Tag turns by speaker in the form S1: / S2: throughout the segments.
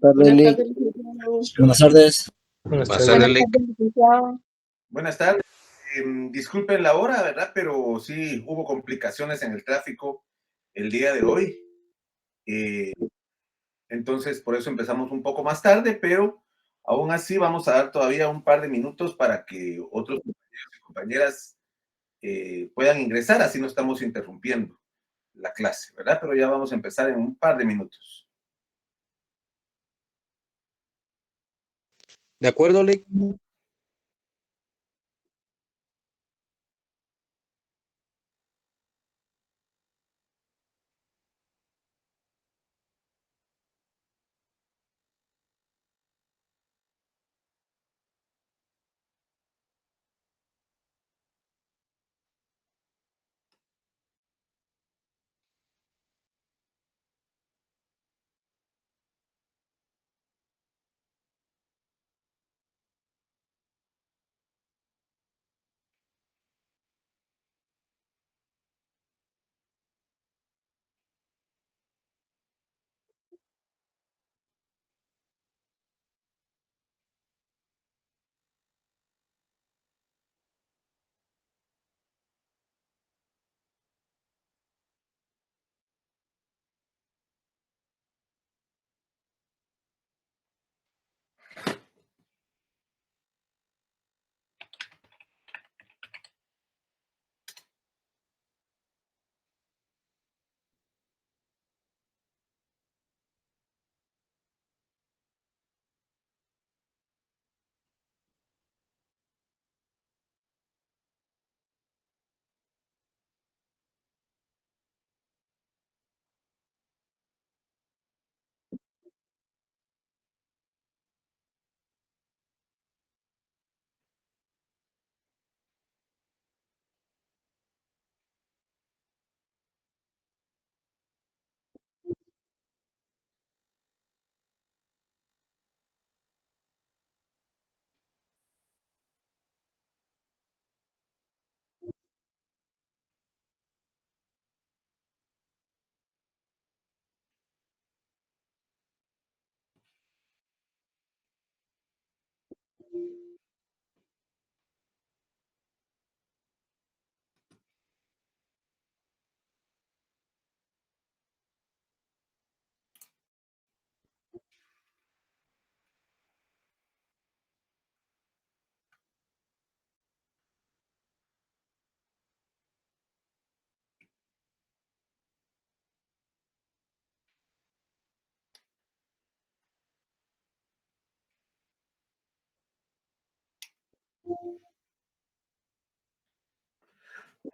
S1: tardes,
S2: Buenas
S1: Lick.
S2: tardes, licenciado.
S1: Buenas tardes.
S3: Buenas
S2: Buenas
S3: tardes, Lick.
S2: tardes, licenciado.
S4: Buenas tardes. Disculpen la hora, ¿verdad? Pero sí hubo complicaciones en el tráfico el día de hoy. Entonces, por eso empezamos un poco más tarde, pero aún así vamos a dar todavía un par de minutos para que otros compañeros y compañeras puedan ingresar, así no estamos interrumpiendo la clase, ¿verdad? Pero ya vamos a empezar en un par de minutos.
S3: ¿De acuerdo, Lick?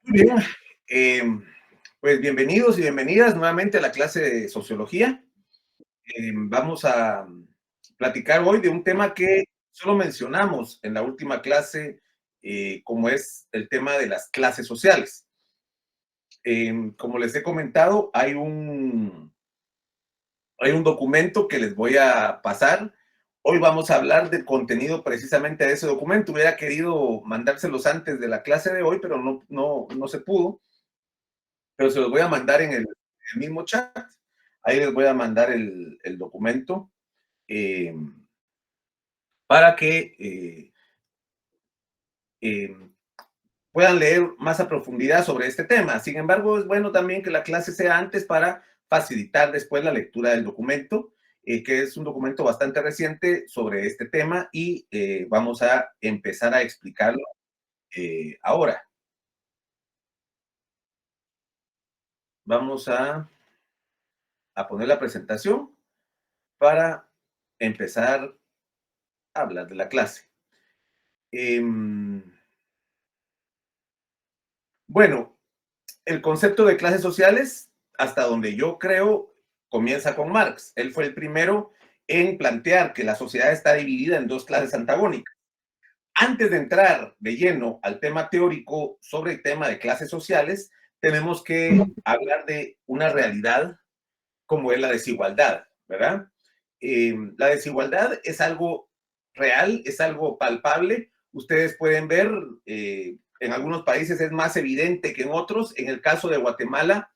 S4: Muy bien. Pues bienvenidos y bienvenidas nuevamente a la clase de Sociología. Vamos a platicar hoy de un tema que solo mencionamos en la última clase, como es el tema de las clases sociales. Como les he comentado, hay un documento que les voy a pasar. Hoy vamos a hablar del contenido precisamente de ese documento. Hubiera querido mandárselos antes de la clase de hoy, pero no se pudo. Pero se los voy a mandar en el mismo chat. Ahí les voy a mandar el documento para que puedan leer más a profundidad sobre este tema. Sin embargo, es bueno también que la clase sea antes para facilitar después la lectura del documento, que es un documento bastante reciente sobre este tema y vamos a empezar a explicarlo ahora. Vamos a poner la presentación para empezar a hablar de la clase. Bueno, el concepto de clases sociales, hasta donde yo creo, comienza con Marx. Él fue el primero en plantear que la sociedad está dividida en dos clases antagónicas. Antes de entrar de lleno al tema teórico sobre el tema de clases sociales, tenemos que hablar de una realidad como es la desigualdad, ¿verdad? La desigualdad es algo real, es algo palpable. Ustedes pueden ver, en algunos países es más evidente que en otros. En el caso de Guatemala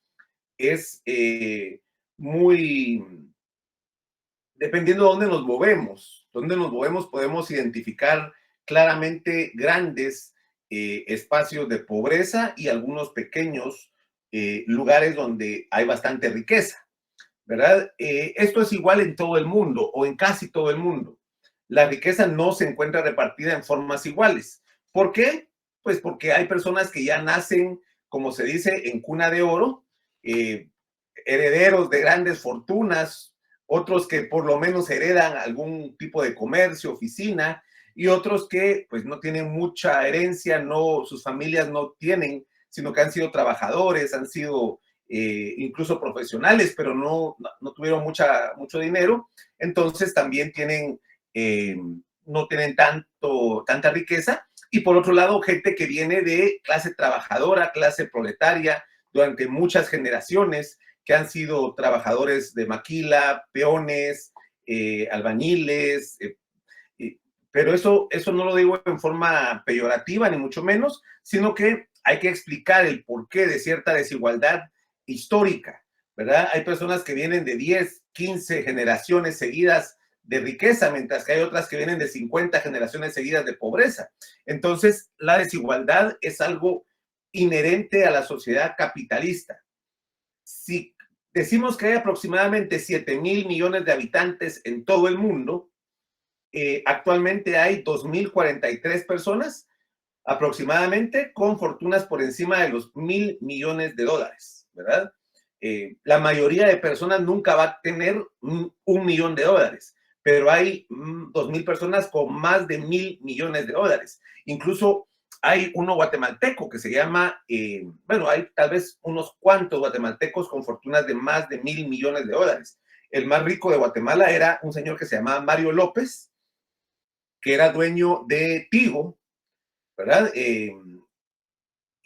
S4: es muy, dependiendo de dónde nos movemos. Dónde nos movemos podemos identificar claramente grandes espacios de pobreza y algunos pequeños lugares donde hay bastante riqueza, ¿verdad? Esto es igual en todo el mundo o en casi todo el mundo. La riqueza no se encuentra repartida en formas iguales. ¿Por qué? Pues porque hay personas que ya nacen, como se dice, en cuna de oro, eh, herederos de grandes fortunas, otros que por lo menos heredan algún tipo de comercio, oficina, y otros que pues no tienen mucha herencia, no, sus familias no tienen, sino que han sido trabajadores, han sido incluso profesionales, pero no tuvieron mucho dinero, entonces también tienen, no tienen tanta riqueza. Y por otro lado, gente que viene de clase trabajadora, clase proletaria, durante muchas generaciones, que han sido trabajadores de maquila, peones, albañiles, pero eso no lo digo en forma peyorativa, ni mucho menos, sino que hay que explicar el porqué de cierta desigualdad histórica, ¿verdad? Hay personas que vienen de 10, 15 generaciones seguidas de riqueza, mientras que hay otras que vienen de 50 generaciones seguidas de pobreza. Entonces, la desigualdad es algo inherente a la sociedad capitalista. Si decimos que hay aproximadamente 7.000 millones de habitantes en todo el mundo, actualmente hay 2.043 personas aproximadamente con fortunas por encima de los $1.000 millones, ¿verdad? La mayoría de personas nunca va a tener $1 millón, pero hay 2.000 personas con más de $1.000 millones. Incluso hay uno guatemalteco que se llama, bueno, hay tal vez unos cuantos guatemaltecos con fortunas de más de $1.000 millones. El más rico de Guatemala era un señor que se llamaba Mario López, que era dueño de Tigo, ¿verdad?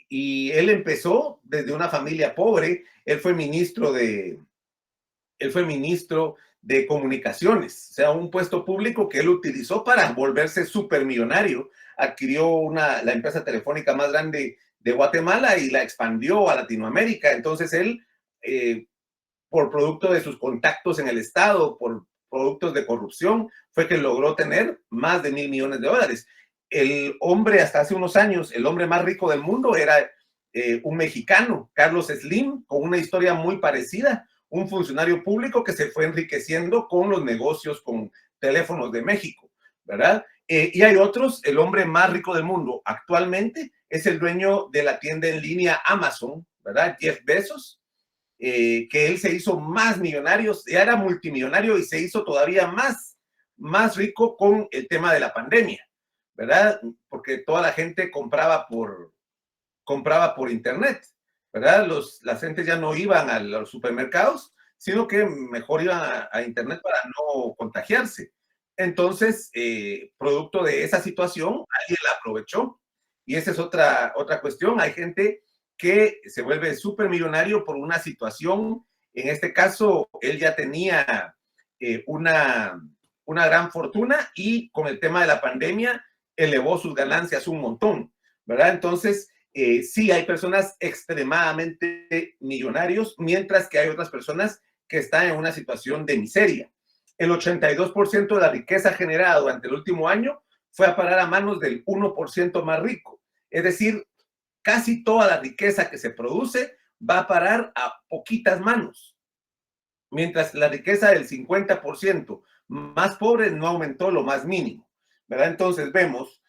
S4: Y él empezó desde una familia pobre. Él fue ministro de comunicaciones, o sea, un puesto público que él utilizó para volverse supermillonario. Adquirió la empresa telefónica más grande de Guatemala y la expandió a Latinoamérica. Entonces él, por producto de sus contactos en el Estado, por productos de corrupción, fue que logró tener más de $1.000 millones. El hombre, hasta hace unos años, el hombre más rico del mundo era un mexicano, Carlos Slim, con una historia muy parecida, un funcionario público que se fue enriqueciendo con los negocios con teléfonos de México, ¿verdad? Y hay otros, el hombre más rico del mundo actualmente es el dueño de la tienda en línea Amazon, ¿verdad? Jeff Bezos, que él se hizo más millonario, ya era multimillonario y se hizo todavía más rico con el tema de la pandemia, ¿verdad? Porque toda la gente compraba por internet, ¿verdad? La gente ya no iban a los supermercados, sino que mejor iban a internet para no contagiarse. Entonces, producto de esa situación, alguien la aprovechó. Y esa es otra cuestión. Hay gente que se vuelve supermillonario por una situación. En este caso, él ya tenía una gran fortuna y con el tema de la pandemia elevó sus ganancias un montón, ¿verdad? Entonces, sí hay personas extremadamente millonarios, mientras que hay otras personas que están en una situación de miseria. El 82% de la riqueza generada durante el último año fue a parar a manos del 1% más rico. Es decir, casi toda la riqueza que se produce va a parar a poquitas manos, mientras la riqueza del 50% más pobre no aumentó lo más mínimo, ¿verdad? Entonces vemos,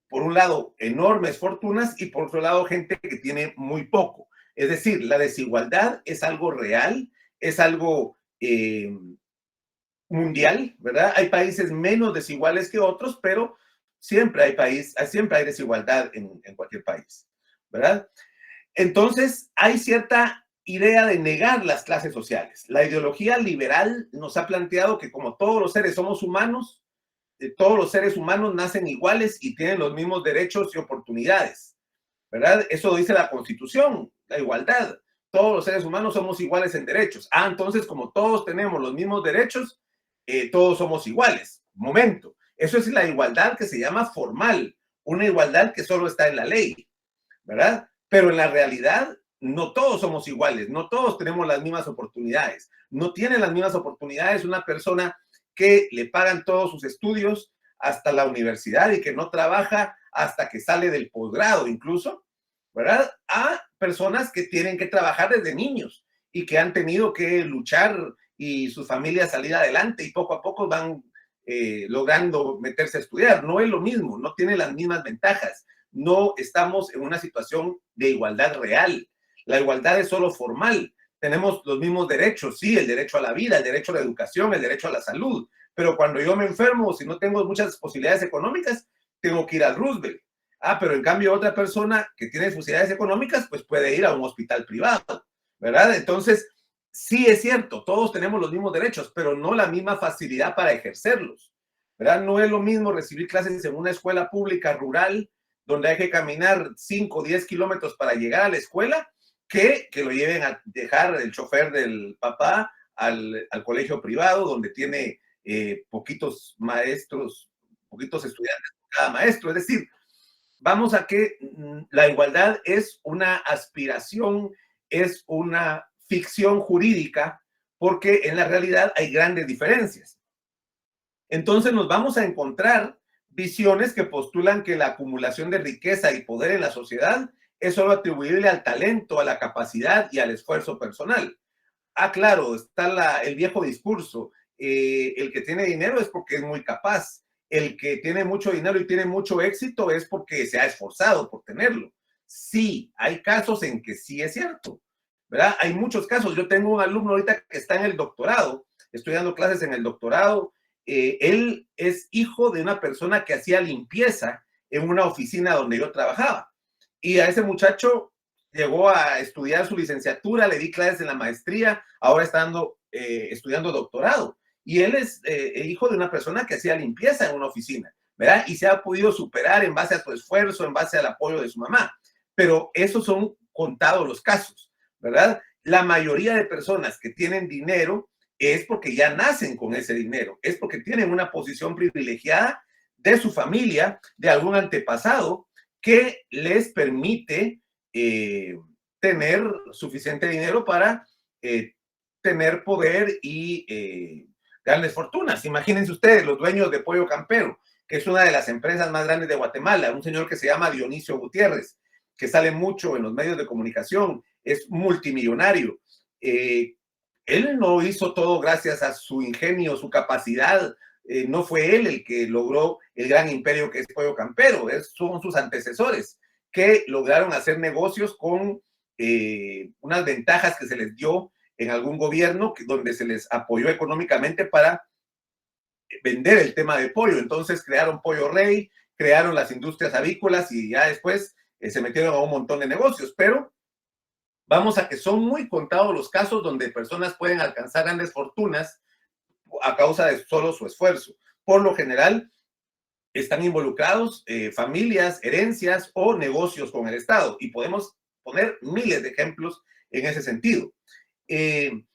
S4: por un lado, enormes fortunas y por otro lado, gente que tiene muy poco. Es decir, la desigualdad es algo real, es algo mundial, ¿verdad? Hay países menos desiguales que otros, pero siempre hay desigualdad en cualquier país, ¿verdad? Entonces, hay cierta idea de negar las clases sociales. La ideología liberal nos ha planteado que como todos los seres somos humanos, todos los seres humanos nacen iguales y tienen los mismos derechos y oportunidades, ¿verdad? Eso dice la Constitución, la igualdad. Todos los seres humanos somos iguales en derechos. Entonces, como todos tenemos los mismos derechos, todos somos iguales. Momento. Eso es la igualdad que se llama formal, una igualdad que solo está en la ley, ¿verdad? Pero en la realidad, no todos somos iguales, no todos tenemos las mismas oportunidades. No tiene las mismas oportunidades una persona que le pagan todos sus estudios hasta la universidad y que no trabaja hasta que sale del posgrado incluso, ¿verdad? A personas que tienen que trabajar desde niños y que han tenido que luchar y sus familias salir adelante y poco a poco van logrando meterse a estudiar. No es lo mismo, no tiene las mismas ventajas. No estamos en una situación de igualdad real. La igualdad es solo formal. Tenemos los mismos derechos, sí, el derecho a la vida, el derecho a la educación, el derecho a la salud, pero cuando yo me enfermo, si no tengo muchas posibilidades económicas, tengo que ir al Roosevelt. Ah, pero en cambio otra persona que tiene posibilidades económicas, pues puede ir a un hospital privado, ¿verdad? Entonces, sí es cierto, todos tenemos los mismos derechos, pero no la misma facilidad para ejercerlos, ¿verdad? No es lo mismo recibir clases en una escuela pública rural, donde hay que caminar 5 o 10 kilómetros para llegar a la escuela, que lo lleven a dejar el chofer del papá al colegio privado, donde tiene poquitos maestros, poquitos estudiantes por cada maestro. Es decir, vamos a que la igualdad es una aspiración, es una ficción jurídica, porque en la realidad hay grandes diferencias. Entonces nos vamos a encontrar visiones que postulan que la acumulación de riqueza y poder en la sociedad es solo atribuible al talento, a la capacidad y al esfuerzo personal. Ah, claro, está el viejo discurso. El que tiene dinero es porque es muy capaz. El que tiene mucho dinero y tiene mucho éxito es porque se ha esforzado por tenerlo. Sí, hay casos en que sí es cierto, ¿verdad? Hay muchos casos. Yo tengo un alumno ahorita que está en el doctorado, estoy dando clases en el doctorado. Él es hijo de una persona que hacía limpieza en una oficina donde yo trabajaba. Y a ese muchacho llegó a estudiar su licenciatura, le di clases en la maestría, ahora está estudiando doctorado. Y él es hijo de una persona que hacía limpieza en una oficina, ¿verdad? Y se ha podido superar en base a su esfuerzo, en base al apoyo de su mamá. Pero esos son contados los casos, ¿verdad? La mayoría de personas que tienen dinero es porque ya nacen con ese dinero, es porque tienen una posición privilegiada de su familia, de algún antepasado que les permite tener suficiente dinero para tener poder y grandes fortunas. Imagínense ustedes los dueños de Pollo Campero, que es una de las empresas más grandes de Guatemala, un señor que se llama Dionisio Gutiérrez, que sale mucho en los medios de comunicación, es multimillonario. Él no hizo todo gracias a su ingenio, su capacidad. No fue él el que logró el gran imperio que es Pollo Campero, son sus antecesores que lograron hacer negocios con unas ventajas que se les dio en algún gobierno donde se les apoyó económicamente para vender el tema de pollo. Entonces crearon Pollo Rey, crearon las industrias avícolas y ya después se metieron a un montón de negocios, pero vamos a que son muy contados los casos donde personas pueden alcanzar grandes fortunas a causa de solo su esfuerzo. Por lo general, están involucrados familias, herencias o negocios con el Estado. Y podemos poner miles de ejemplos en ese sentido. En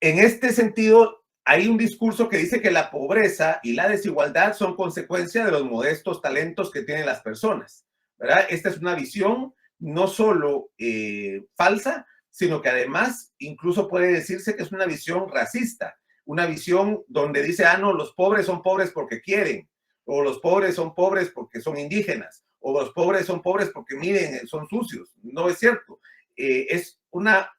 S4: este sentido, hay un discurso que dice que la pobreza y la desigualdad son consecuencia de los modestos talentos que tienen las personas, ¿verdad? Esta es una visión no solo falsa, sino que además incluso puede decirse que es una visión racista, una visión donde dice, ah, no, los pobres son pobres porque quieren, o los pobres son pobres porque son indígenas, o los pobres son pobres porque, miren, son sucios. No es cierto. Es una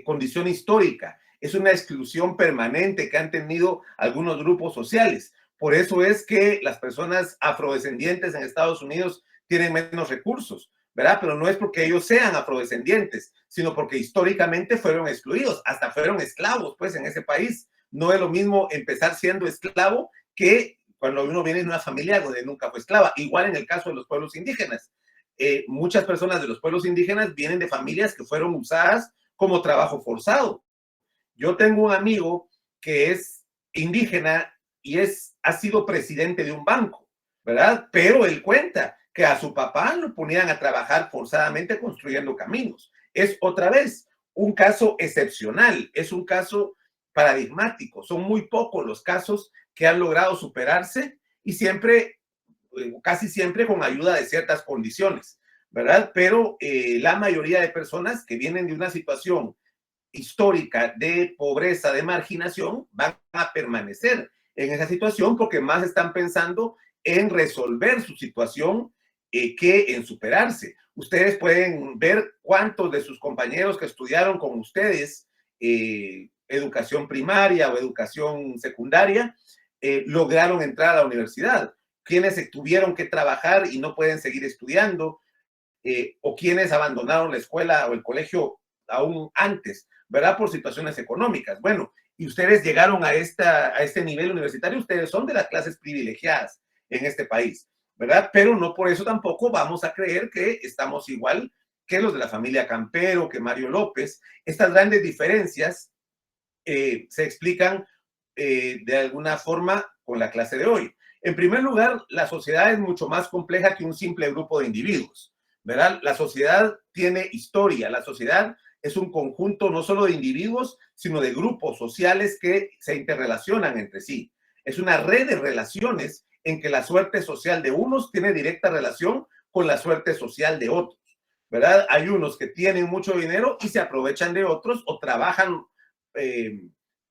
S4: condición histórica, es una exclusión permanente que han tenido algunos grupos sociales. Por eso es que las personas afrodescendientes en Estados Unidos tienen menos recursos, ¿verdad? Pero no es porque ellos sean afrodescendientes, sino porque históricamente fueron excluidos, hasta fueron esclavos, pues, en ese país. No es lo mismo empezar siendo esclavo que cuando uno viene de una familia donde nunca fue esclava. Igual en el caso de los pueblos indígenas. Muchas personas de los pueblos indígenas vienen de familias que fueron usadas como trabajo forzado. Yo tengo un amigo que es indígena y ha sido presidente de un banco, ¿verdad? Pero él cuenta que a su papá lo ponían a trabajar forzadamente construyendo caminos. Es otra vez un caso excepcional, es un caso paradigmático. Son muy pocos los casos que han logrado superarse y siempre, casi siempre con ayuda de ciertas condiciones. ¿verdad? Pero la mayoría de personas que vienen de una situación histórica de pobreza, de marginación, van a permanecer en esa situación porque más están pensando en resolver su situación que en superarse. Ustedes pueden ver cuántos de sus compañeros que estudiaron con ustedes educación primaria o educación secundaria lograron entrar a la universidad, quienes tuvieron que trabajar y no pueden seguir estudiando, o quienes abandonaron la escuela o el colegio aún antes, ¿verdad? Por situaciones económicas. Bueno, y ustedes llegaron a este nivel universitario, ustedes son de las clases privilegiadas en este país, ¿verdad? Pero no por eso tampoco vamos a creer que estamos igual que los de la familia Campero, que Mario López. Estas grandes diferencias se explican de alguna forma con la clase de hoy. En primer lugar, la sociedad es mucho más compleja que un simple grupo de individuos, ¿verdad? La sociedad tiene historia, la sociedad es un conjunto no solo de individuos, sino de grupos sociales que se interrelacionan entre sí. Es una red de relaciones en que la suerte social de unos tiene directa relación con la suerte social de otros, ¿verdad? Hay unos que tienen mucho dinero y se aprovechan de otros o trabajan eh,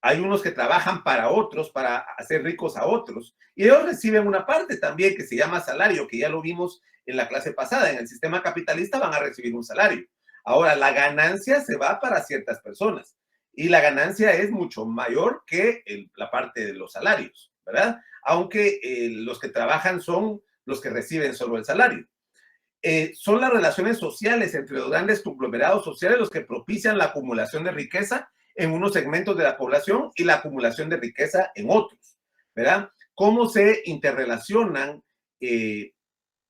S4: hay unos que trabajan para otros, para hacer ricos a otros, y ellos reciben una parte también que se llama salario, que ya lo vimos en la clase pasada. En el sistema capitalista van a recibir un salario. Ahora, la ganancia se va para ciertas personas y la ganancia es mucho mayor que la parte de los salarios, ¿verdad? Aunque los que trabajan son los que reciben solo el salario. Son las relaciones sociales entre los grandes conglomerados sociales los que propician la acumulación de riqueza en unos segmentos de la población y la acumulación de riqueza en otros, ¿verdad? Cómo se interrelacionan eh,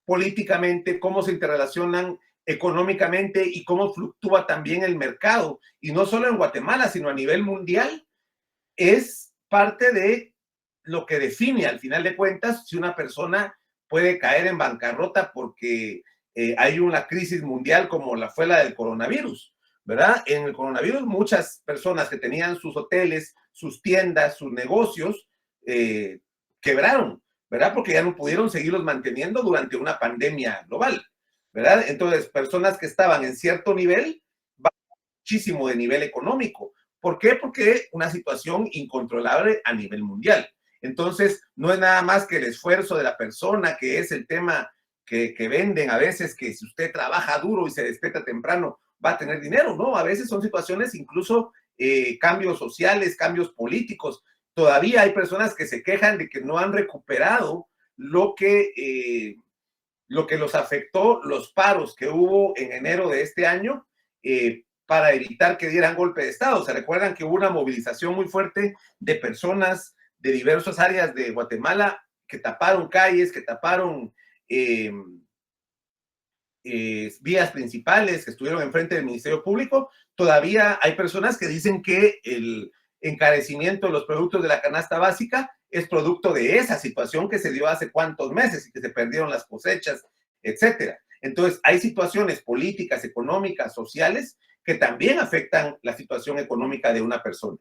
S4: políticamente, cómo se interrelacionan económicamente y cómo fluctúa también el mercado, y no solo en Guatemala, sino a nivel mundial, es parte de lo que define al final de cuentas si una persona puede caer en bancarrota porque hay una crisis mundial como fue la del coronavirus, ¿verdad? En el coronavirus muchas personas que tenían sus hoteles, sus tiendas, sus negocios, quebraron, ¿verdad? Porque ya no pudieron seguirlos manteniendo durante una pandemia global, ¿verdad? Entonces, personas que estaban en cierto nivel, muchísimo de nivel económico. ¿Por qué? Porque una situación incontrolable a nivel mundial. Entonces, no es nada más que el esfuerzo de la persona, que es el tema que venden a veces, que si usted trabaja duro y se despierta temprano, va a tener dinero, ¿no? A veces son situaciones incluso cambios sociales, cambios políticos. Todavía hay personas que se quejan de que no han recuperado lo que los afectó, los paros que hubo en enero de este año, para evitar que dieran golpe de Estado. Se recuerdan que hubo una movilización muy fuerte de personas de diversas áreas de Guatemala que taparon calles, que taparon vías principales, que estuvieron enfrente del Ministerio Público. Todavía hay personas que dicen que el encarecimiento de los productos de la canasta básica es producto de esa situación que se dio hace cuántos meses y que se perdieron las cosechas, etcétera. Entonces, hay situaciones políticas, económicas, sociales que también afectan la situación económica de una persona.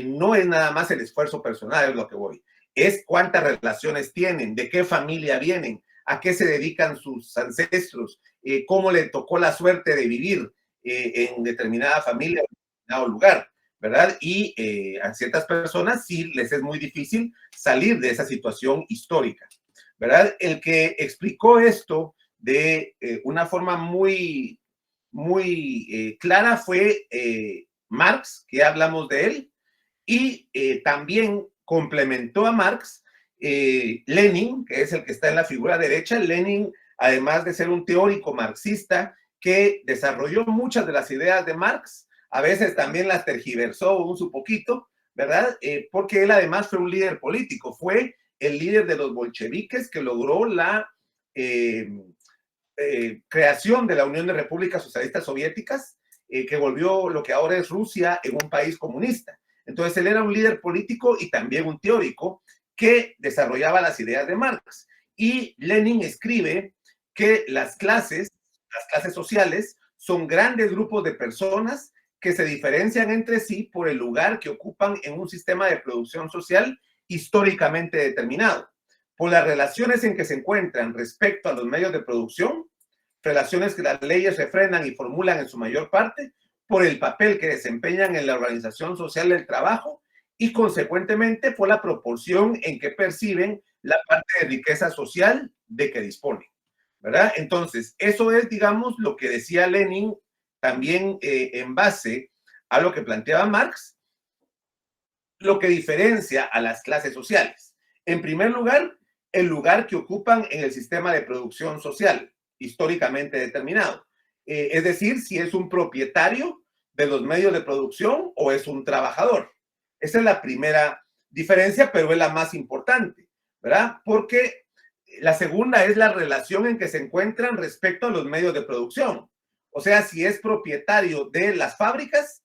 S4: No es nada más el esfuerzo personal, es lo que voy. Es cuántas relaciones tienen, de qué familia vienen, a qué se dedican sus ancestros, cómo le tocó la suerte de vivir en determinada familia, en determinado lugar, ¿verdad? Y a ciertas personas sí les es muy difícil salir de esa situación histórica, ¿verdad? El que explicó esto de una forma muy clara fue Marx, que ya hablamos de él, y también complementó a Marx Lenin, que es el que está en la figura derecha. Lenin, además de ser un teórico marxista que desarrolló muchas de las ideas de Marx, a veces también las tergiversó un poquito, ¿verdad? Porque él además fue un líder político, fue el líder de los bolcheviques que logró la creación de la Unión de Repúblicas Socialistas Soviéticas, que volvió lo que ahora es Rusia en un país comunista. Entonces él era un líder político y también un teórico que desarrollaba las ideas de Marx. Y Lenin escribe que las clases sociales, son grandes grupos de personas que se diferencian entre sí por el lugar que ocupan en un sistema de producción social históricamente determinado, por las relaciones en que se encuentran respecto a los medios de producción, relaciones que las leyes refrendan y formulan en su mayor parte, por el papel que desempeñan en la organización social del trabajo y consecuentemente por la proporción en que perciben la parte de riqueza social de que disponen, ¿verdad? Entonces, eso es, digamos, lo que decía Lenin también en base a lo que planteaba Marx, lo que diferencia a las clases sociales. En primer lugar, el lugar que ocupan en el sistema de producción social, históricamente determinado. Es decir, si es un propietario de los medios de producción o es un trabajador. Esa es la primera diferencia, pero es la más importante, ¿verdad? Porque la segunda es la relación en que se encuentran respecto a los medios de producción. O sea, si es propietario de las fábricas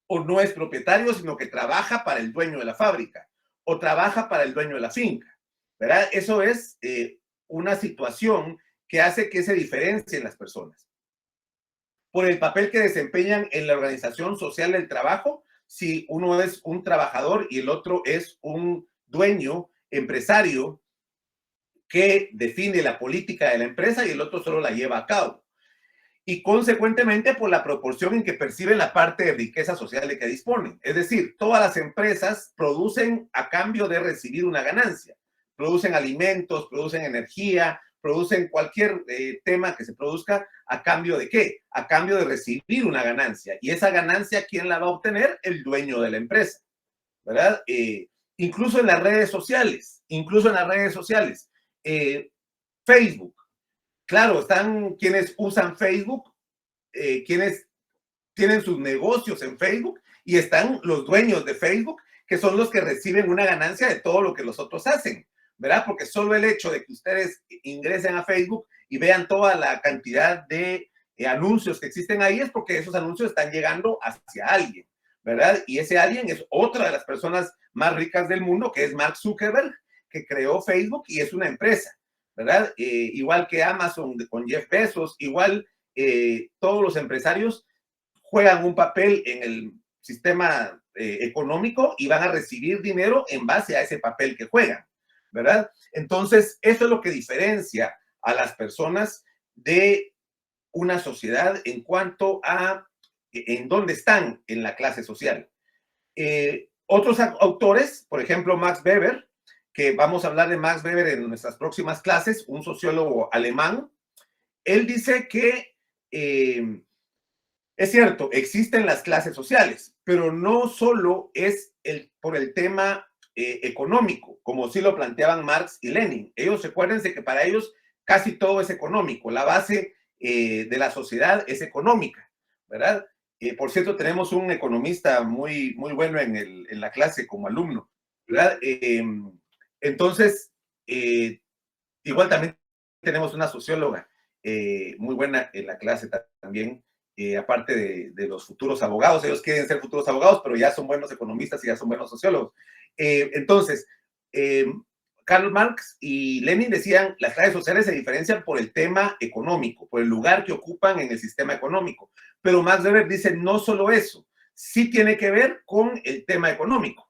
S4: o no es propietario, sino que trabaja para el dueño de la fábrica o trabaja para el dueño de la finca, ¿verdad? Eso es una situación que hace que se diferencien las personas. Por el papel que desempeñan en la organización social del trabajo, si uno es un trabajador y el otro es un dueño, empresario, que define la política de la empresa y el otro solo la lleva a cabo. Y consecuentemente por la proporción en que perciben la parte de riqueza social de que disponen. Es decir, todas las empresas producen a cambio de recibir una ganancia. Producen alimentos, producen energía, producen cualquier tema que se produzca a cambio de qué? A cambio de recibir una ganancia. Y esa ganancia, ¿quién la va a obtener? El dueño de la empresa, ¿verdad? Incluso en las redes sociales, Facebook. Claro, están quienes usan Facebook, quienes tienen sus negocios en Facebook y están los dueños de Facebook, que son los que reciben una ganancia de todo lo que los otros hacen, ¿verdad? Porque solo el hecho de que ustedes ingresen a Facebook y vean toda la cantidad de anuncios que existen ahí es porque esos anuncios están llegando hacia alguien, ¿verdad? Y ese alguien es otra de las personas más ricas del mundo, que es Mark Zuckerberg, que creó Facebook y es una empresa, ¿verdad? Igual que Amazon con Jeff Bezos, igual todos los empresarios juegan un papel en el sistema económico y van a recibir dinero en base a ese papel que juegan, ¿verdad? Entonces, eso es lo que diferencia a las personas de una sociedad en cuanto a en dónde están en la clase social. Otros autores, por ejemplo, Max Weber, que vamos a hablar de Max Weber en nuestras próximas clases, un sociólogo alemán, él dice que es cierto, existen las clases sociales, pero no solo es por el tema económico, como sí lo planteaban Marx y Lenin. Ellos, recuérdense que para ellos casi todo es económico, la base de la sociedad es económica, ¿verdad? Por cierto, tenemos un economista muy, muy bueno en la clase como alumno, ¿verdad? Entonces, igual también tenemos una socióloga muy buena en la clase también, aparte de los futuros abogados. Ellos quieren ser futuros abogados, pero ya son buenos economistas y ya son buenos sociólogos. Entonces, Karl Marx y Lenin decían, las clases sociales se diferencian por el tema económico, por el lugar que ocupan en el sistema económico. Pero Max Weber dice, no solo eso, sí tiene que ver con el tema económico.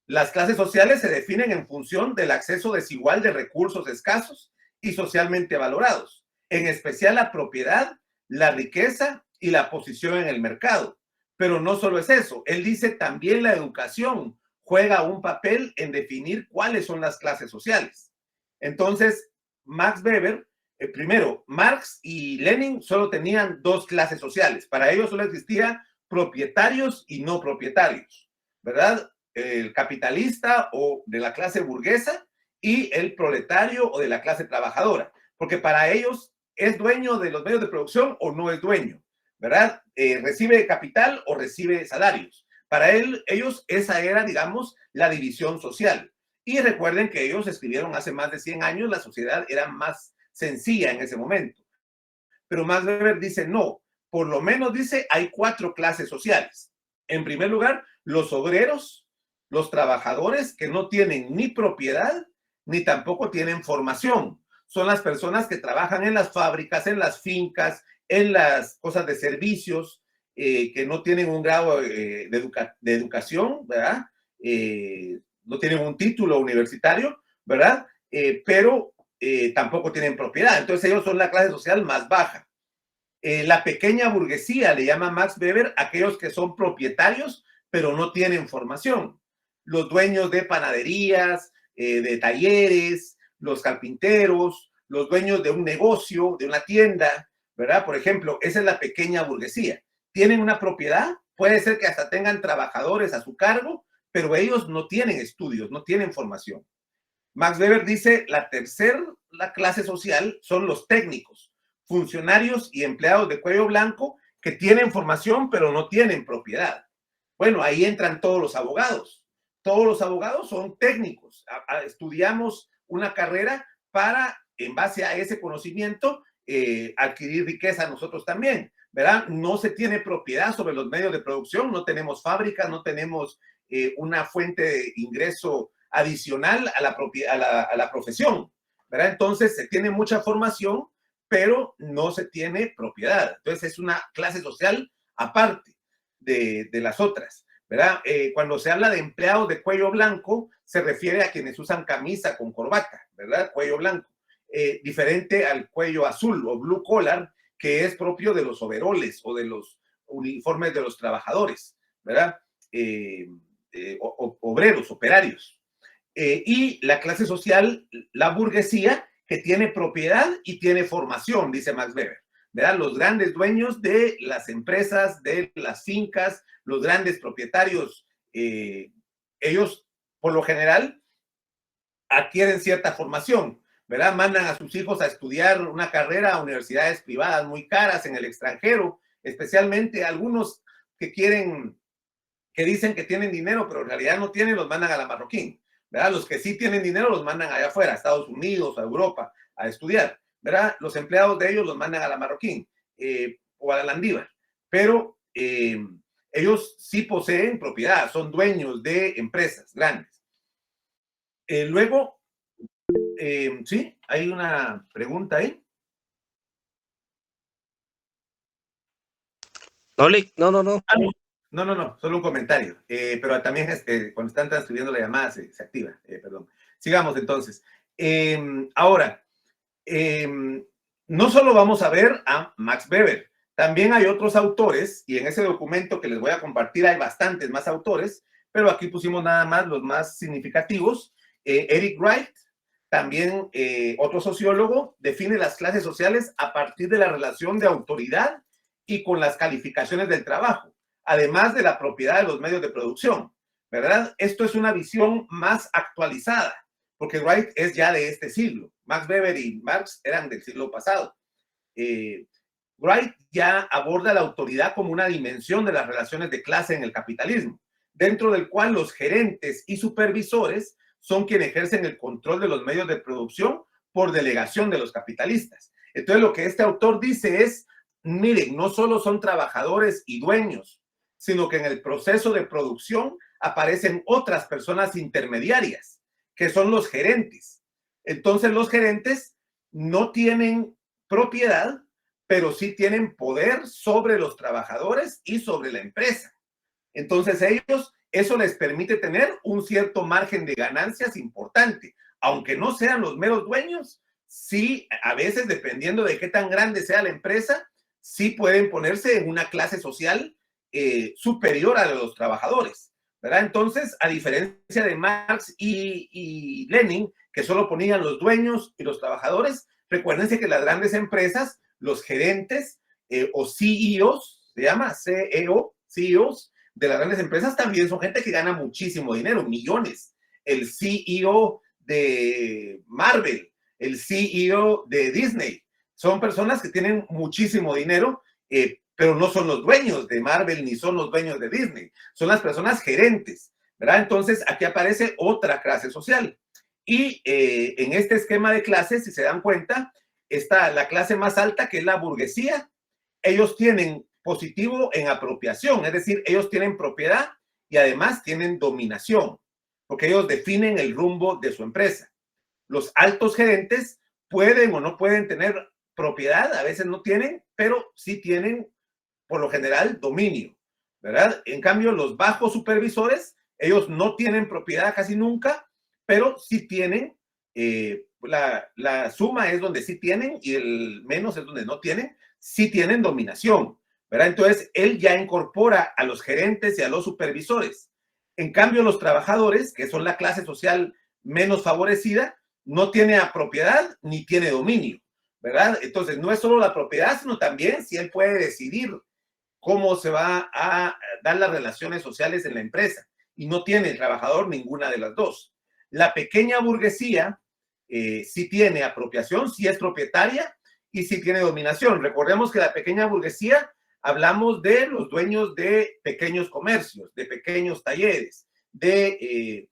S4: Las clases sociales se definen en función del acceso desigual de recursos escasos y socialmente valorados, en especial la propiedad, la riqueza y la posición en el mercado. Pero no solo es eso, él dice también la educación juega un papel en definir cuáles son las clases sociales. Entonces, Max Weber, primero, Marx y Lenin solo tenían dos clases sociales. Para ellos solo existía propietarios y no propietarios, ¿verdad? El capitalista o de la clase burguesa y el proletario o de la clase trabajadora, porque para ellos es dueño de los medios de producción o no es dueño, ¿verdad? Recibe capital o recibe salarios. Para ellos esa era, digamos, la división social. Y recuerden que ellos escribieron hace más de 100 años, la sociedad era más sencilla en ese momento. Pero Max Weber dice, no, por lo menos dice, hay cuatro clases sociales. En primer lugar, los obreros, los trabajadores que no tienen ni propiedad ni tampoco tienen formación. Son las personas que trabajan en las fábricas, en las fincas, en las cosas de servicios, que no tienen un grado de educación, ¿verdad? No tienen un título universitario, ¿verdad? Pero tampoco tienen propiedad. Entonces ellos son la clase social más baja. La pequeña burguesía, le llama Max Weber, aquellos que son propietarios, pero no tienen formación. Los dueños de panaderías, de talleres, los carpinteros, los dueños de un negocio, de una tienda, ¿verdad? Por ejemplo, esa es la pequeña burguesía. Tienen una propiedad, puede ser que hasta tengan trabajadores a su cargo, pero ellos no tienen estudios, no tienen formación. Max Weber dice, la clase social son los técnicos, funcionarios y empleados de cuello blanco que tienen formación pero no tienen propiedad. Bueno, ahí entran todos los abogados. Todos los abogados son técnicos. Estudiamos una carrera para, en base a ese conocimiento, adquirir riqueza nosotros también, ¿verdad? No se tiene propiedad sobre los medios de producción, no tenemos fábricas, no tenemos una fuente de ingreso adicional a la profesión, ¿verdad? Entonces se tiene mucha formación, pero no se tiene propiedad. Entonces es una clase social aparte de las otras, ¿verdad? Cuando se habla de empleados de cuello blanco, se refiere a quienes usan camisa con corbata, ¿verdad? Cuello blanco. Diferente al cuello azul o blue collar, que es propio de los overoles o de los uniformes de los trabajadores, ¿verdad? Obreros, operarios. Y la clase social, la burguesía, que tiene propiedad y tiene formación, dice Max Weber, ¿verdad? Los grandes dueños de las empresas, de las fincas, los grandes propietarios, ellos, por lo general, adquieren cierta formación, ¿verdad? Mandan a sus hijos a estudiar una carrera a universidades privadas muy caras en el extranjero, especialmente algunos que dicen que tienen dinero, pero en realidad no tienen, los mandan a la Marroquín, ¿verdad? Los que sí tienen dinero los mandan allá afuera, a Estados Unidos, a Europa, a estudiar, ¿verdad? Los empleados de ellos los mandan a la Marroquín o a la Landívar, pero ellos sí poseen propiedad, son dueños de empresas grandes. Luego, sí, hay una pregunta ahí.
S1: No.
S4: No, solo un comentario, pero también cuando están transcribiendo la llamada se activa, perdón. Sigamos entonces. Ahora, no solo vamos a ver a Max Weber, también hay otros autores, y en ese documento que les voy a compartir hay bastantes más autores, pero aquí pusimos nada más los más significativos. Eric Wright, también otro sociólogo, define las clases sociales a partir de la relación de autoridad y con las calificaciones del trabajo, además de la propiedad de los medios de producción, ¿verdad? Esto es una visión más actualizada, porque Wright es ya de este siglo. Max Weber y Marx eran del siglo pasado. Wright ya aborda la autoridad como una dimensión de las relaciones de clase en el capitalismo, dentro del cual los gerentes y supervisores son quienes ejercen el control de los medios de producción por delegación de los capitalistas. Entonces, lo que este autor dice es, miren, no solo son trabajadores y dueños, sino que en el proceso de producción aparecen otras personas intermediarias, que son los gerentes. Entonces, los gerentes no tienen propiedad, pero sí tienen poder sobre los trabajadores y sobre la empresa. Entonces, eso les permite tener un cierto margen de ganancias importante, aunque no sean los meros dueños, sí, a veces, dependiendo de qué tan grande sea la empresa, sí pueden ponerse en una clase social superior a los trabajadores, ¿verdad? Entonces, a diferencia de Marx y Lenin, que solo ponían los dueños y los trabajadores, recuérdense que las grandes empresas, los gerentes o CEOs, se llama CEOs de las grandes empresas, también son gente que gana muchísimo dinero, millones. El CEO de Marvel, el CEO de Disney, son personas que tienen muchísimo dinero, pero no son los dueños de Marvel ni son los dueños de Disney, son las personas gerentes, ¿verdad? Entonces, aquí aparece otra clase social. Y en este esquema de clases, si se dan cuenta, está la clase más alta, que es la burguesía. Ellos tienen positivo en apropiación, es decir, ellos tienen propiedad y además tienen dominación, porque ellos definen el rumbo de su empresa. Los altos gerentes pueden o no pueden tener propiedad, a veces no tienen, pero sí tienen, por lo general, dominio, ¿verdad? En cambio, los bajos supervisores, ellos no tienen propiedad casi nunca, pero sí tienen la suma es donde sí tienen y el menos es donde no tienen, sí tienen dominación, ¿verdad? Entonces, él ya incorpora a los gerentes y a los supervisores. En cambio, los trabajadores, que son la clase social menos favorecida, no tiene propiedad ni tiene dominio, ¿verdad? Entonces, no es solo la propiedad, sino también si él puede decidir cómo se va a dar las relaciones sociales en la empresa. Y no tiene el trabajador ninguna de las dos. La pequeña burguesía sí tiene apropiación, sí es propietaria y sí tiene dominación. Recordemos que la pequeña burguesía, hablamos de los dueños de pequeños comercios, de pequeños talleres, de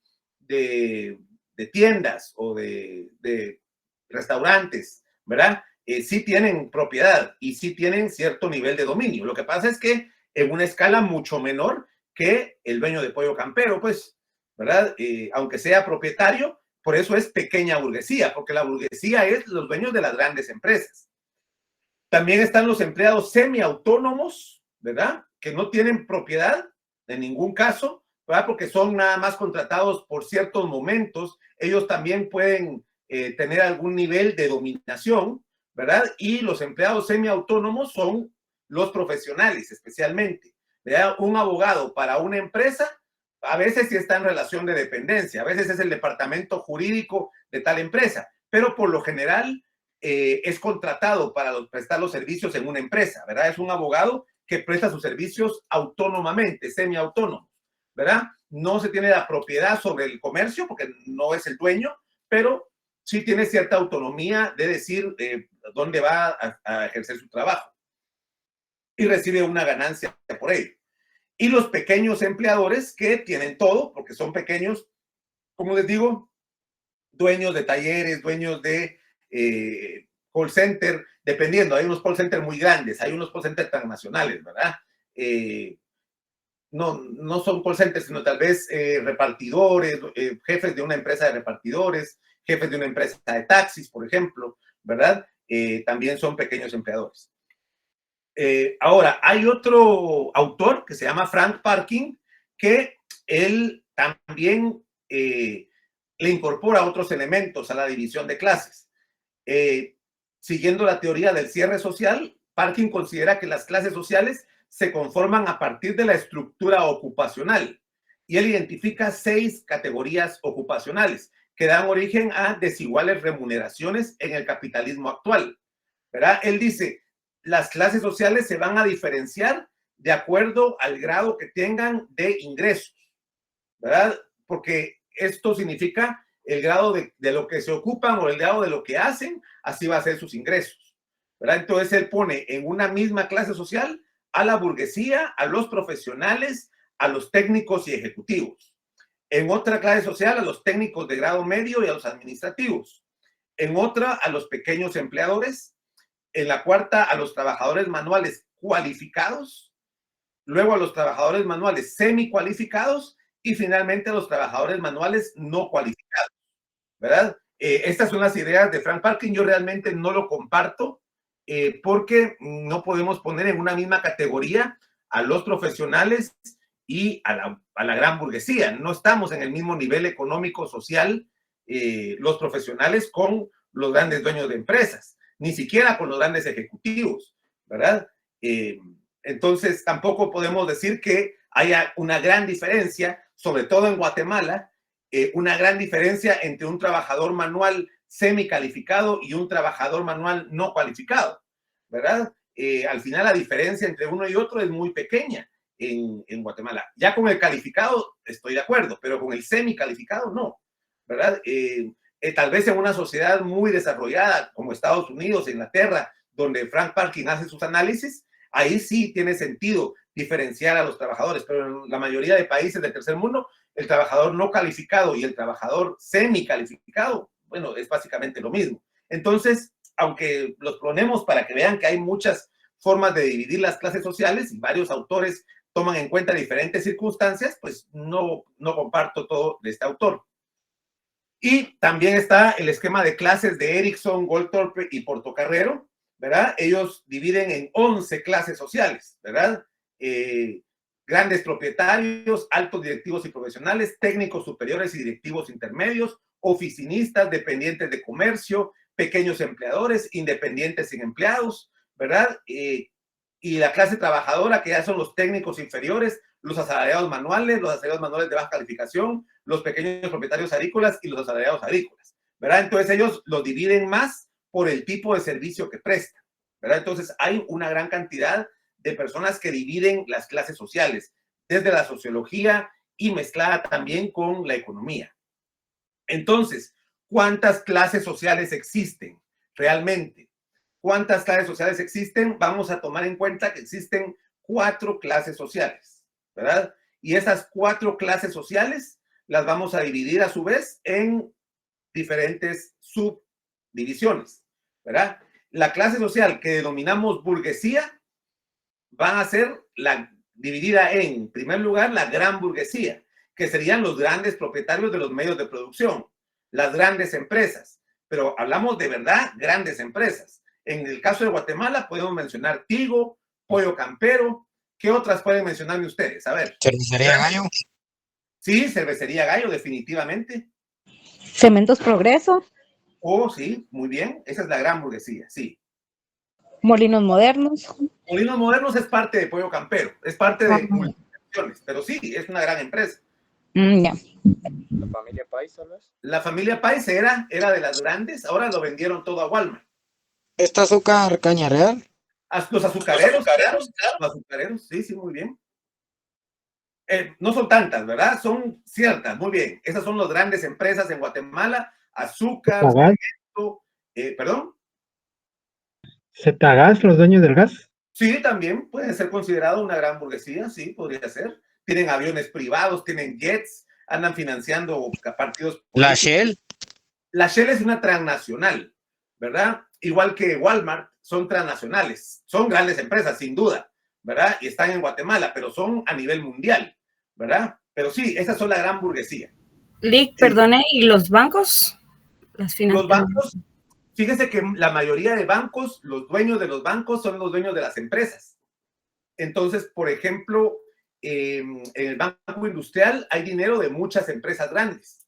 S4: tiendas o de restaurantes, ¿verdad? Sí tienen propiedad y sí tienen cierto nivel de dominio. Lo que pasa es que en una escala mucho menor que el dueño de pollo campero, pues, ¿verdad? Aunque sea propietario, por eso es pequeña burguesía, porque la burguesía es los dueños de las grandes empresas. También están los empleados semiautónomos, ¿verdad? Que no tienen propiedad en ningún caso, ¿verdad? Porque son nada más contratados por ciertos momentos. Ellos también pueden tener algún nivel de dominación, ¿verdad? Y los empleados semiautónomos son los profesionales, especialmente, ¿verdad? Un abogado para una empresa, a veces sí está en relación de dependencia, a veces es el departamento jurídico de tal empresa, pero por lo general es contratado para prestar los servicios en una empresa, ¿verdad? Es un abogado que presta sus servicios autónomamente, semiautónomo, ¿verdad? No se tiene la propiedad sobre el comercio porque no es el dueño, pero sí tiene cierta autonomía de decir dónde va a ejercer su trabajo y recibe una ganancia por ello. Y los pequeños empleadores que tienen todo, porque son pequeños, como les digo, dueños de talleres, dueños de call center, dependiendo, hay unos call center muy grandes, hay unos call center transnacionales, ¿verdad? No son call centers, sino tal vez repartidores, jefes de una empresa de repartidores, jefes de una empresa de taxis, por ejemplo, ¿verdad? También son pequeños empleadores. Ahora, hay otro autor que se llama Frank Parkin, que él también le incorpora otros elementos a la división de clases. Siguiendo la teoría del cierre social, Parkin considera que las clases sociales se conforman a partir de la estructura ocupacional y él identifica 6 categorías ocupacionales que dan origen a desiguales remuneraciones en el capitalismo actual, ¿verdad? Él dice, las clases sociales se van a diferenciar de acuerdo al grado que tengan de ingresos, ¿verdad? Porque esto significa el grado de lo que se ocupan o el grado de lo que hacen, así va a ser sus ingresos, ¿verdad? Entonces él pone en una misma clase social a la burguesía, a los profesionales, a los técnicos y ejecutivos. En otra clase social a los técnicos de grado medio y a los administrativos. En otra a los pequeños empleadores. En la cuarta a los trabajadores manuales cualificados. Luego a los trabajadores manuales semi-cualificados y finalmente a los trabajadores manuales no cualificados, ¿verdad? Estas son las ideas de Frank Parkin. Yo realmente no lo comparto porque no podemos poner en una misma categoría a los profesionales y a la gran burguesía. No estamos en el mismo nivel económico, social, los profesionales con los grandes dueños de empresas, ni siquiera con los grandes ejecutivos, ¿verdad? Entonces, tampoco podemos decir que haya una gran diferencia, sobre todo en Guatemala, una gran diferencia entre un trabajador manual semicalificado y un trabajador manual no cualificado, ¿verdad? Al final la diferencia entre uno y otro es muy pequeña en Guatemala. Ya con el calificado estoy de acuerdo, pero con el semicalificado no, ¿verdad? Tal vez en una sociedad muy desarrollada como Estados Unidos, Inglaterra, donde Frank Parkin hace sus análisis, ahí sí tiene sentido diferenciar a los trabajadores, pero en la mayoría de países del tercer mundo, el trabajador no calificado y el trabajador semicalificado, bueno, es básicamente lo mismo. Entonces, aunque los ponemos para que vean que hay muchas formas de dividir las clases sociales y varios autores toman en cuenta diferentes circunstancias, pues no comparto todo de este autor. Y también está el esquema de clases de Erickson, Goldthorpe y Portocarrero, ¿verdad? Ellos dividen en 11 clases sociales, ¿verdad? Grandes propietarios, altos directivos y profesionales, técnicos superiores y directivos intermedios, oficinistas, dependientes de comercio, pequeños empleadores, independientes sin empleados, ¿verdad? Y la clase trabajadora, que ya son los técnicos inferiores, los asalariados manuales de baja calificación, los pequeños propietarios agrícolas y los asalariados agrícolas, ¿verdad? Entonces ellos los dividen más por el tipo de servicio que prestan, ¿verdad? Entonces hay una gran cantidad de personas que dividen las clases sociales desde la sociología y mezclada también con la economía. Entonces, ¿cuántas clases sociales existen realmente? ¿Cuántas clases sociales existen? Vamos a tomar en cuenta que existen 4 clases sociales, ¿verdad? Y esas 4 clases sociales las vamos a dividir a su vez en diferentes subdivisiones, ¿verdad? La clase social que denominamos burguesía va a ser dividida en primer lugar, la gran burguesía, que serían los grandes propietarios de los medios de producción, las grandes empresas, pero hablamos de verdad grandes empresas. En el caso de Guatemala podemos mencionar Tigo, Pollo Campero. ¿Qué otras pueden mencionarme ustedes? A ver.
S1: Cervecería Gallo.
S4: Sí, Cervecería Gallo, definitivamente.
S2: Cementos Progreso.
S4: Oh, sí, muy bien. Esa es la gran burguesía, sí.
S2: Molinos Modernos.
S4: Molinos Modernos es parte de Pollo Campero, es parte de multinacionales, pero sí, es una gran empresa.
S2: Ya.
S1: La familia Pais, ¿no es?
S4: La familia Pais era de las grandes, ahora lo vendieron todo a Walmart.
S1: ¿Esta azúcar caña real?
S4: Los azucareros, claro. Los azucareros, sí, muy bien. No son tantas, ¿verdad? Son ciertas, muy bien. Esas son las grandes empresas en Guatemala, azúcar, cemento, ¿perdón?
S3: ¿Zetagas, los dueños del gas?
S4: Sí, también pueden ser considerados una gran burguesía, sí, podría ser. Tienen aviones privados, tienen jets, andan financiando partidos políticos.
S1: ¿La Shell?
S4: La Shell es una transnacional, ¿verdad? Igual que Walmart, son transnacionales. Son grandes empresas, sin duda, ¿verdad? Y están en Guatemala, pero son a nivel mundial, ¿verdad? Pero sí, esas son la gran burguesía.
S5: Lick, perdone, ¿y los bancos?
S4: Los bancos, fíjese que la mayoría de bancos, los dueños de los bancos son los dueños de las empresas. Entonces, por ejemplo, en el Banco Industrial hay dinero de muchas empresas grandes,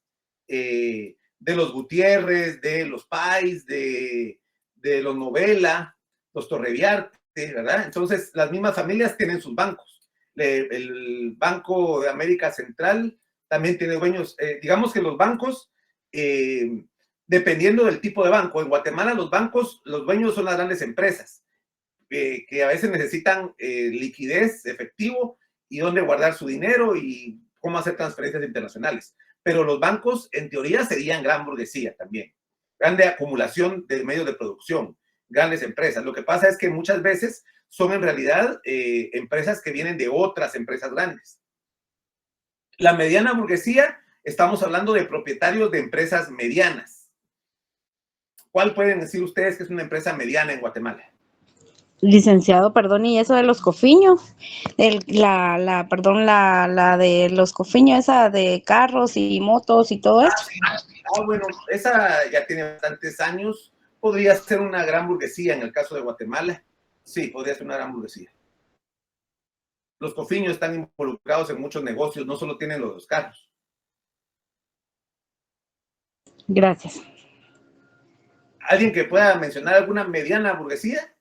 S4: de los Gutiérrez, de los Pais, de los Novela, los Torreviarte, ¿verdad? Entonces, las mismas familias tienen sus bancos. El Banco de América Central también tiene dueños. Digamos que los bancos, dependiendo del tipo de banco, en Guatemala los bancos, los dueños son las grandes empresas, que a veces necesitan liquidez, efectivo, y dónde guardar su dinero y cómo hacer transferencias internacionales. Pero los bancos, en teoría, serían gran burguesía también. Grande acumulación de medios de producción, grandes empresas. Lo que pasa es que muchas veces son en realidad empresas que vienen de otras empresas grandes. La mediana burguesía, estamos hablando de propietarios de empresas medianas. ¿Cuál pueden decir ustedes que es una empresa mediana en Guatemala?
S2: Licenciado, perdón, y eso de los cofiños, la de los cofiños, esa de carros y motos y todo eso.
S4: Bueno, esa ya tiene bastantes años. Podría ser una gran burguesía en el caso de Guatemala. Sí, podría ser una gran burguesía. Los cofiños están involucrados en muchos negocios, no solo tienen los carros.
S2: Gracias.
S4: ¿Alguien que pueda mencionar alguna mediana burguesía?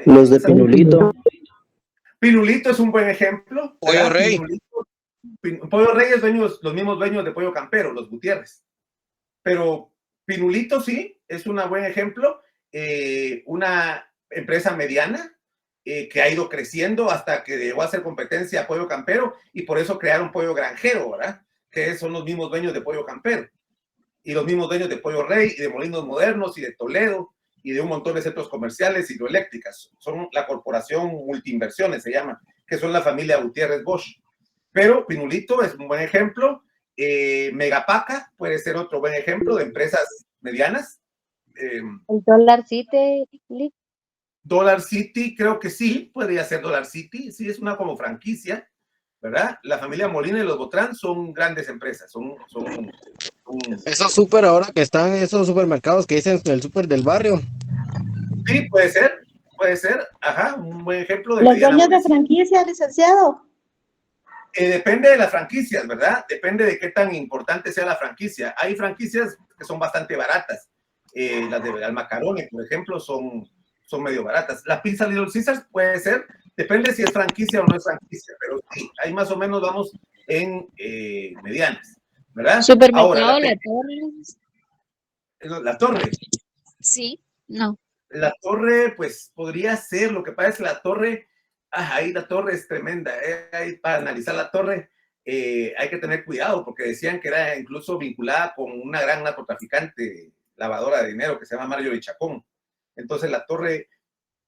S6: Los de Pinulito.
S4: Pinulito es un buen ejemplo.
S1: Pollo Rey.
S4: Pollo Rey es los mismos dueños de Pollo Campero, los Gutiérrez. Pero Pinulito sí, es un buen ejemplo. Una empresa mediana que ha ido creciendo hasta que llegó a hacer competencia a Pollo Campero y por eso crearon Pollo Granjero, ¿verdad? Que son los mismos dueños de Pollo Campero y los mismos dueños de Pollo Rey y de Molinos Modernos y de Toledo y de un montón de centros comerciales hidroeléctricas. Son la corporación Multiinversiones, se llama, que son la familia Gutiérrez Bosch. Pero Pinulito es un buen ejemplo. Megapaca puede ser otro buen ejemplo de empresas medianas.
S7: El Dollar City.
S4: Dollar City, creo que sí, podría ser Dollar City. Sí, es una como franquicia, ¿verdad? La familia Molina y los Botrán son grandes empresas.
S1: Esos súper ahora que están esos supermercados que dicen el súper del barrio.
S4: Sí, puede ser, ajá, un buen ejemplo de
S7: los dueños de franquicia, licenciado.
S4: Depende de las franquicias, ¿verdad? Depende de qué tan importante sea la franquicia. Hay franquicias que son bastante baratas. Las de Almacarone, por ejemplo, son medio baratas. La pizza Little Caesars puede ser, depende si es franquicia o no es franquicia, pero sí, ahí más o menos vamos en medianas, ¿verdad?
S7: Supermercado
S4: Ahora,
S7: La Torre.
S4: la torre.
S7: Sí, no.
S4: La torre, pues podría ser, lo que pasa es que la torre, ahí la torre es tremenda, ahí para analizar la torre hay que tener cuidado, porque decían que era incluso vinculada con una gran narcotraficante lavadora de dinero que se llama Marjorie Chacón. Entonces la torre,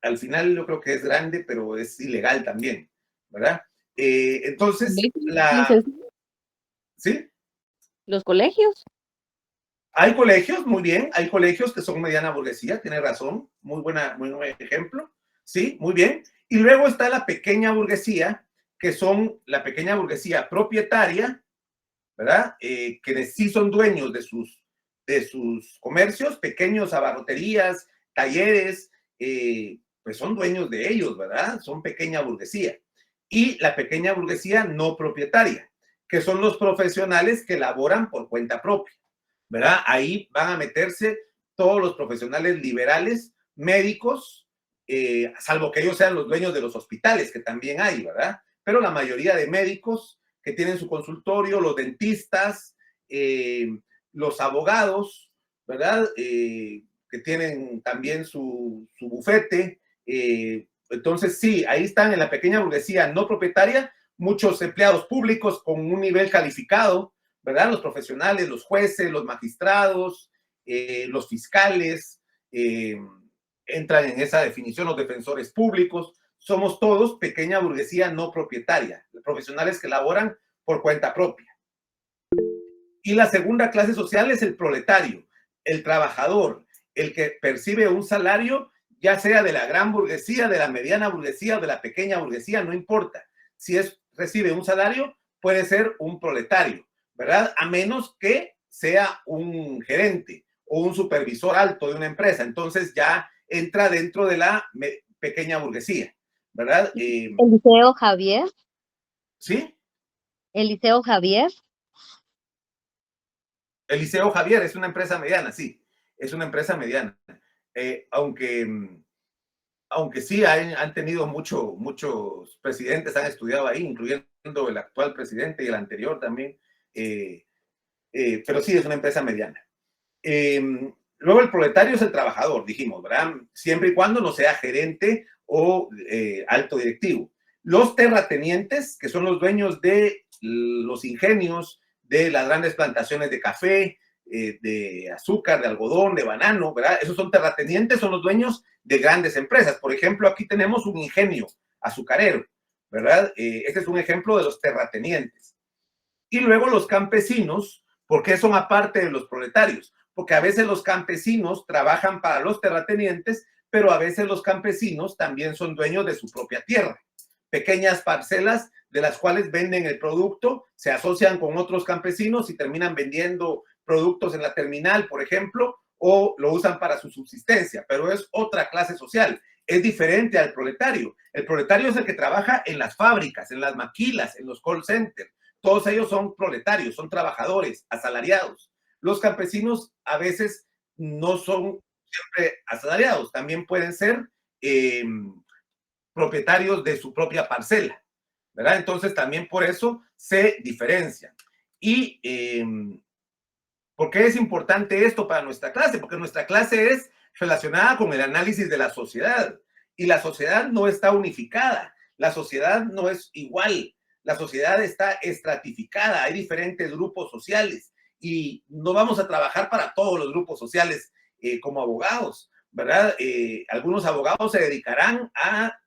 S4: al final yo creo que es grande, pero es ilegal también, ¿verdad? Entonces, ¿sí?
S7: Los colegios.
S4: Hay colegios, muy bien, hay colegios que son mediana burguesía, tiene razón, muy buen ejemplo, sí, muy bien. Y luego está la pequeña burguesía, que son la pequeña burguesía propietaria, ¿verdad? Que sí son dueños de sus comercios, pequeños abarroterías, talleres, pues son dueños de ellos, ¿verdad? Son pequeña burguesía. Y la pequeña burguesía no propietaria, que son los profesionales que laboran por cuenta propia, ¿verdad? Ahí van a meterse todos los profesionales liberales, médicos, salvo que ellos sean los dueños de los hospitales, que también hay, ¿verdad? Pero la mayoría de médicos que tienen su consultorio, los dentistas, los abogados, ¿verdad? Que tienen también su bufete. Entonces, sí, ahí están en la pequeña burguesía no propietaria muchos empleados públicos con un nivel calificado, ¿verdad? Los profesionales, los jueces, los magistrados, los fiscales, entran en esa definición, los defensores públicos. Somos todos pequeña burguesía no propietaria, profesionales que laboran por cuenta propia. Y la segunda clase social es el proletario, el trabajador, el que percibe un salario, ya sea de la gran burguesía, de la mediana burguesía o de la pequeña burguesía, no importa. Si recibe un salario, puede ser un proletario, ¿verdad? A menos que sea un gerente o un supervisor alto de una empresa. Entonces ya entra dentro de la pequeña burguesía, ¿verdad?
S7: ¿El Liceo Javier?
S4: ¿Sí?
S7: ¿El Liceo Javier?
S4: El Liceo Javier es una empresa mediana, sí, es una empresa mediana. Aunque sí han tenido muchos presidentes, han estudiado ahí, incluyendo el actual presidente y el anterior también, pero sí es una empresa mediana. Luego el proletario es el trabajador, dijimos, ¿verdad? Siempre y cuando no sea gerente o alto directivo. Los terratenientes, que son los dueños de los ingenios, de las grandes plantaciones de café, de azúcar, de algodón, de banano, ¿verdad? Esos son terratenientes, son los dueños de grandes empresas. Por ejemplo, aquí tenemos un ingenio azucarero, ¿verdad? Este es un ejemplo de los terratenientes. Y luego los campesinos, ¿por qué son aparte de los proletarios? Porque a veces los campesinos trabajan para los terratenientes, pero a veces los campesinos también son dueños de su propia tierra. Pequeñas parcelas de las cuales venden el producto, se asocian con otros campesinos y terminan vendiendo productos en la terminal, por ejemplo, o lo usan para su subsistencia, pero es otra clase social, es diferente al proletario. El proletario es el que trabaja en las fábricas, en las maquilas, en los call centers. Todos ellos son proletarios, son trabajadores, asalariados. Los campesinos a veces no son siempre asalariados, también pueden ser propietarios de su propia parcela, ¿verdad? Entonces también por eso se diferencian. Y ¿por qué es importante esto para nuestra clase? Porque nuestra clase es relacionada con el análisis de la sociedad y la sociedad no está unificada, la sociedad no es igual, la sociedad está estratificada, hay diferentes grupos sociales y no vamos a trabajar para todos los grupos sociales como abogados, ¿verdad? Algunos abogados se dedicarán a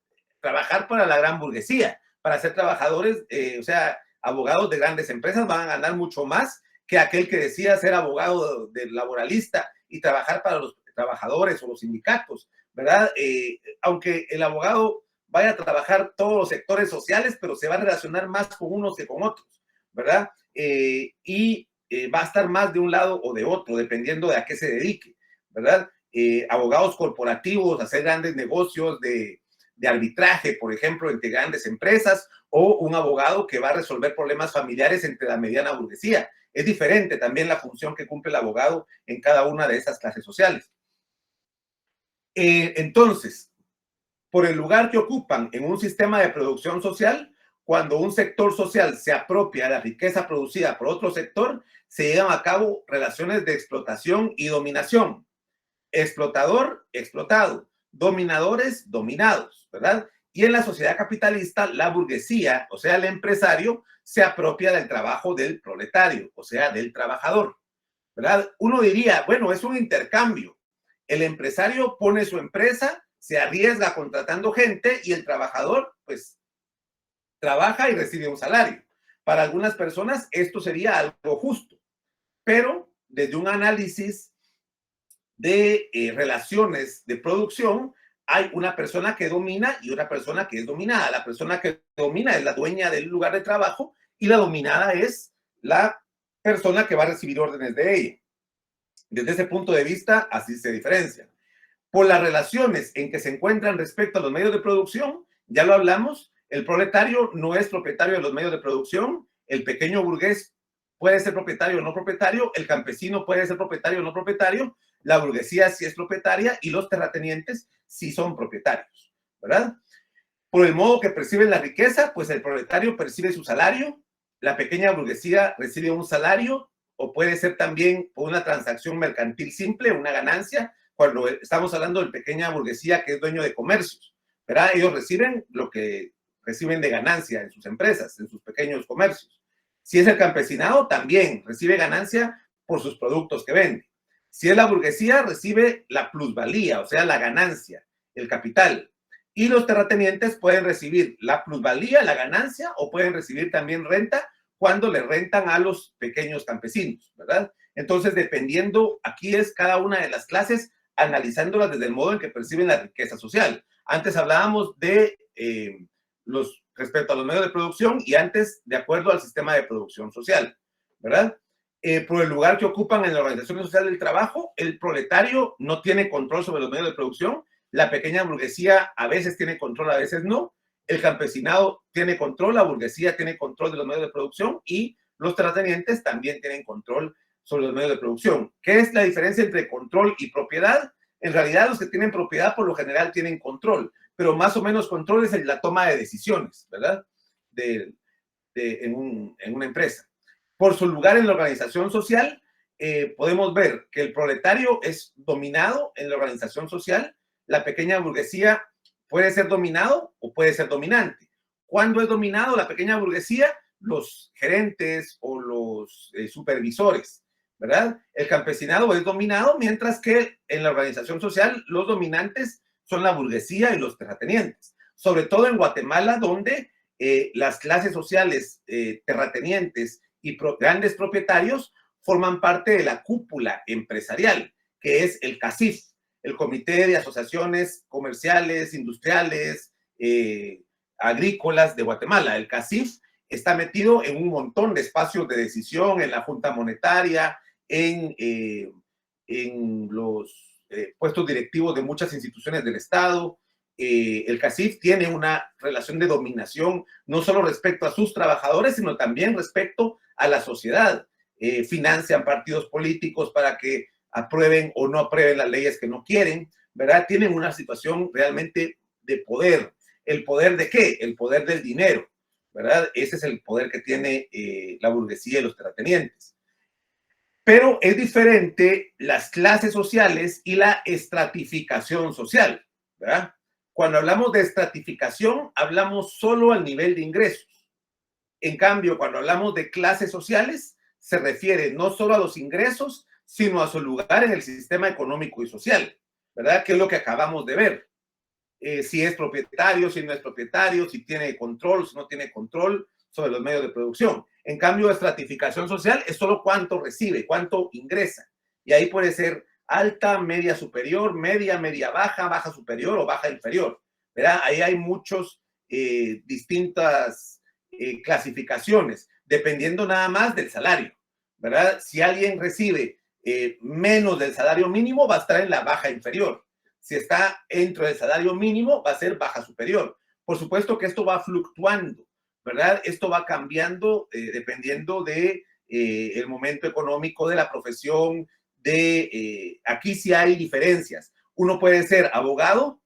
S4: trabajar para la gran burguesía, para ser trabajadores, o sea, abogados de grandes empresas van a ganar mucho más que aquel que decía ser abogado de laboralista y trabajar para los trabajadores o los sindicatos, ¿verdad? Aunque el abogado vaya a trabajar todos los sectores sociales, pero se va a relacionar más con unos que con otros, ¿verdad? Y va a estar más de un lado o de otro, dependiendo de a qué se dedique, ¿verdad? Abogados corporativos, hacer grandes negocios de de arbitraje, por ejemplo, entre grandes empresas, o un abogado que va a resolver problemas familiares entre la mediana burguesía. Es diferente también la función que cumple el abogado en cada una de esas clases sociales. Entonces, por el lugar que ocupan en un sistema de producción social, cuando un sector social se apropia de la riqueza producida por otro sector, se llevan a cabo relaciones de explotación y dominación. Explotador, explotado. Dominadores, dominados, ¿verdad? Y en la sociedad capitalista, la burguesía, o sea, el empresario, se apropia del trabajo del proletario, o sea, del trabajador, ¿verdad? Uno diría, bueno, es un intercambio. El empresario pone su empresa, se arriesga contratando gente y el trabajador, pues, trabaja y recibe un salario. Para algunas personas esto sería algo justo, pero desde un análisis de relaciones de producción, hay una persona que domina y una persona que es dominada. La persona que domina es la dueña del lugar de trabajo y la dominada es la persona que va a recibir órdenes de ella. Desde ese punto de vista, así se diferencian. Por las relaciones en que se encuentran respecto a los medios de producción, ya lo hablamos, el proletario no es propietario de los medios de producción, el pequeño burgués puede ser propietario o no propietario, el campesino puede ser propietario o no propietario, la burguesía sí es propietaria y los terratenientes sí son propietarios, ¿verdad? Por el modo que perciben la riqueza, pues el proletario percibe su salario, la pequeña burguesía recibe un salario o puede ser también una transacción mercantil simple, una ganancia, cuando estamos hablando de pequeña burguesía que es dueño de comercios, ¿verdad? Ellos reciben lo que reciben de ganancia en sus empresas, en sus pequeños comercios. Si es el campesinado, también recibe ganancia por sus productos que vende. Si es la burguesía, recibe la plusvalía, o sea, la ganancia, el capital. Y los terratenientes pueden recibir la plusvalía, la ganancia, o pueden recibir también renta cuando le rentan a los pequeños campesinos, ¿verdad? Entonces, dependiendo, aquí es cada una de las clases, analizándolas desde el modo en que perciben la riqueza social. Antes hablábamos de respecto a los medios de producción y antes de acuerdo al sistema de producción social, ¿verdad? Por el lugar que ocupan en la organización social del trabajo, el proletario no tiene control sobre los medios de producción, la pequeña burguesía a veces tiene control, a veces no, el campesinado tiene control, la burguesía tiene control de los medios de producción y los terratenientes también tienen control sobre los medios de producción. ¿Qué es la diferencia entre control y propiedad? En realidad, los que tienen propiedad por lo general tienen control, pero más o menos control es en la toma de decisiones, ¿verdad? En una empresa. Por su lugar en la organización social, podemos ver que el proletario es dominado en la organización social, la pequeña burguesía puede ser dominado o puede ser dominante. ¿Cuándo es dominado la pequeña burguesía? Los gerentes o los supervisores, ¿verdad? El campesinado es dominado, mientras que en la organización social los dominantes son la burguesía y los terratenientes. Sobre todo en Guatemala, donde las clases sociales terratenientes y grandes propietarios forman parte de la cúpula empresarial, que es el CACIF, el Comité de Asociaciones Comerciales, Industriales, Agrícolas de Guatemala. El CACIF está metido en un montón de espacios de decisión, en la Junta Monetaria, en los puestos directivos de muchas instituciones del Estado. El CACIF tiene una relación de dominación no solo respecto a sus trabajadores, sino también respecto a la sociedad. Financian partidos políticos para que aprueben o no aprueben las leyes que no quieren, ¿verdad? Tienen una situación realmente de poder. ¿El poder de qué? El poder del dinero, ¿verdad? Ese es el poder que tiene la burguesía y los terratenientes. Pero es diferente las clases sociales y la estratificación social, ¿verdad? Cuando hablamos de estratificación, hablamos solo al nivel de ingresos. En cambio, cuando hablamos de clases sociales, se refiere no solo a los ingresos, sino a su lugar en el sistema económico y social, ¿verdad? Que es lo que acabamos de ver. Si es propietario, si no es propietario, si tiene control, si no tiene control sobre los medios de producción. En cambio, estratificación social es solo cuánto recibe, cuánto ingresa. Y ahí puede ser alta, media superior, media, media baja, baja superior o baja inferior, ¿verdad? Ahí hay muchos distintas clasificaciones, dependiendo nada más del salario, ¿verdad? Si alguien recibe menos del salario mínimo, va a estar en la baja inferior. Si está dentro del salario mínimo, va a ser baja superior. Por supuesto que esto va fluctuando, ¿verdad? Esto va cambiando dependiendo de el momento económico de la profesión. Aquí sí hay diferencias. Uno puede ser abogado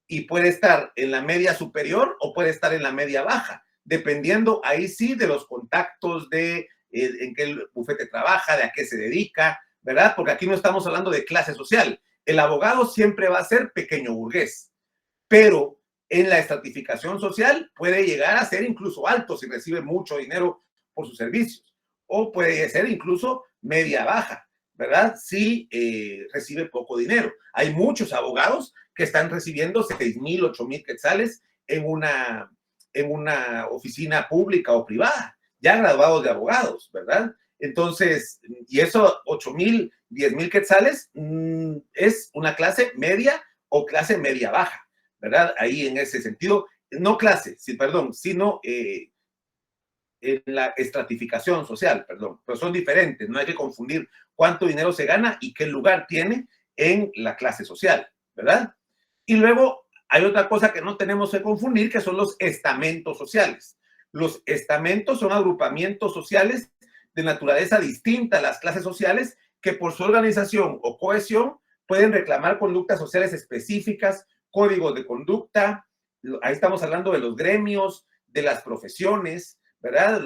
S4: y puede estar en la media superior o puede estar en la media baja, dependiendo ahí sí de los contactos, de en qué bufete trabaja, de a qué se dedica, ¿verdad? Porque aquí no estamos hablando de clase social. El abogado siempre va a ser pequeño burgués, pero en la estratificación social puede llegar a ser incluso alto si recibe mucho dinero por sus servicios, o puede ser incluso media baja, ¿verdad? Si recibe poco dinero. Hay muchos abogados que están recibiendo 6,000, 8,000 quetzales en una oficina pública o privada, ya graduados de abogados, ¿verdad? Entonces, y eso, 8,000, 10,000 quetzales, es una clase media o clase media baja, ¿verdad? Ahí en ese sentido, no clase, sí, perdón, sino en la estratificación social, perdón, pero son diferentes, no hay que confundir cuánto dinero se gana y qué lugar tiene en la clase social, ¿verdad? Y luego hay otra cosa que no tenemos que confundir, que son los estamentos sociales. Los estamentos son agrupamientos sociales de naturaleza distinta a las clases sociales que por su organización o cohesión pueden reclamar conductas sociales específicas, códigos de conducta. Ahí estamos hablando de los gremios, de las profesiones, ¿verdad?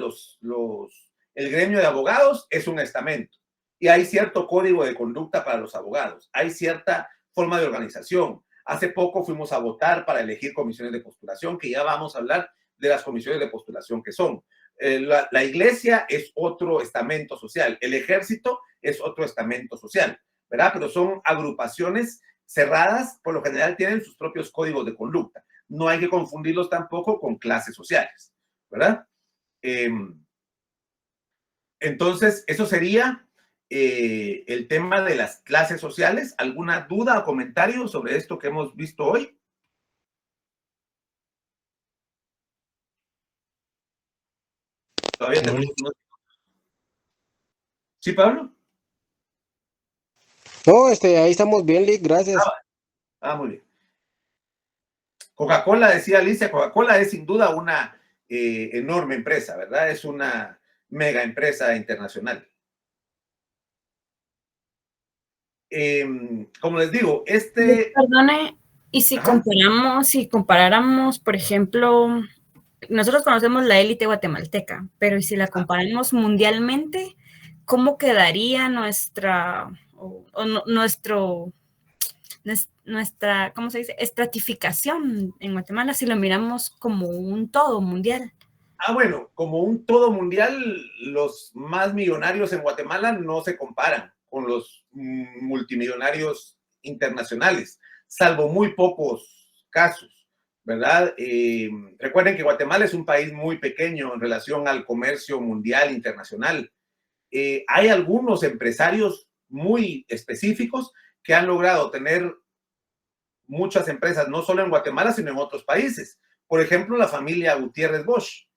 S4: El gremio de abogados es un estamento y hay cierto código de conducta para los abogados, hay cierta forma de organización. Hace poco fuimos a votar para elegir comisiones de postulación, que ya vamos a hablar de las comisiones de postulación que son. La iglesia es otro estamento social, el ejército es otro estamento social, ¿verdad? Pero son agrupaciones cerradas, por lo general tienen sus propios códigos de conducta. No hay que confundirlos tampoco con clases sociales, ¿verdad? Entonces, eso sería el tema de las clases sociales. ¿Alguna duda o comentario sobre esto que hemos visto hoy? Todavía tenemos unos... ¿Sí, Pablo?
S1: No, ahí estamos bien, Lick, gracias.
S4: Muy bien. Coca-Cola, decía Alicia, Coca-Cola es sin duda una enorme empresa, ¿verdad? Es una mega empresa internacional. Como les digo,
S5: Perdone, y si comparáramos, por ejemplo, nosotros conocemos la élite guatemalteca, pero si la comparamos mundialmente, ¿cómo quedaría nuestra, ¿cómo se dice? Estratificación en Guatemala si lo miramos como un todo mundial?
S4: Bueno, como un todo mundial, los más millonarios en Guatemala no se comparan con los multimillonarios internacionales, salvo muy pocos casos, ¿verdad? Recuerden que Guatemala es un país muy pequeño en relación al comercio mundial internacional. Hay algunos empresarios muy específicos que han logrado tener muchas empresas, no solo en Guatemala, sino en otros países. Por ejemplo, la familia Gutiérrez Bosch,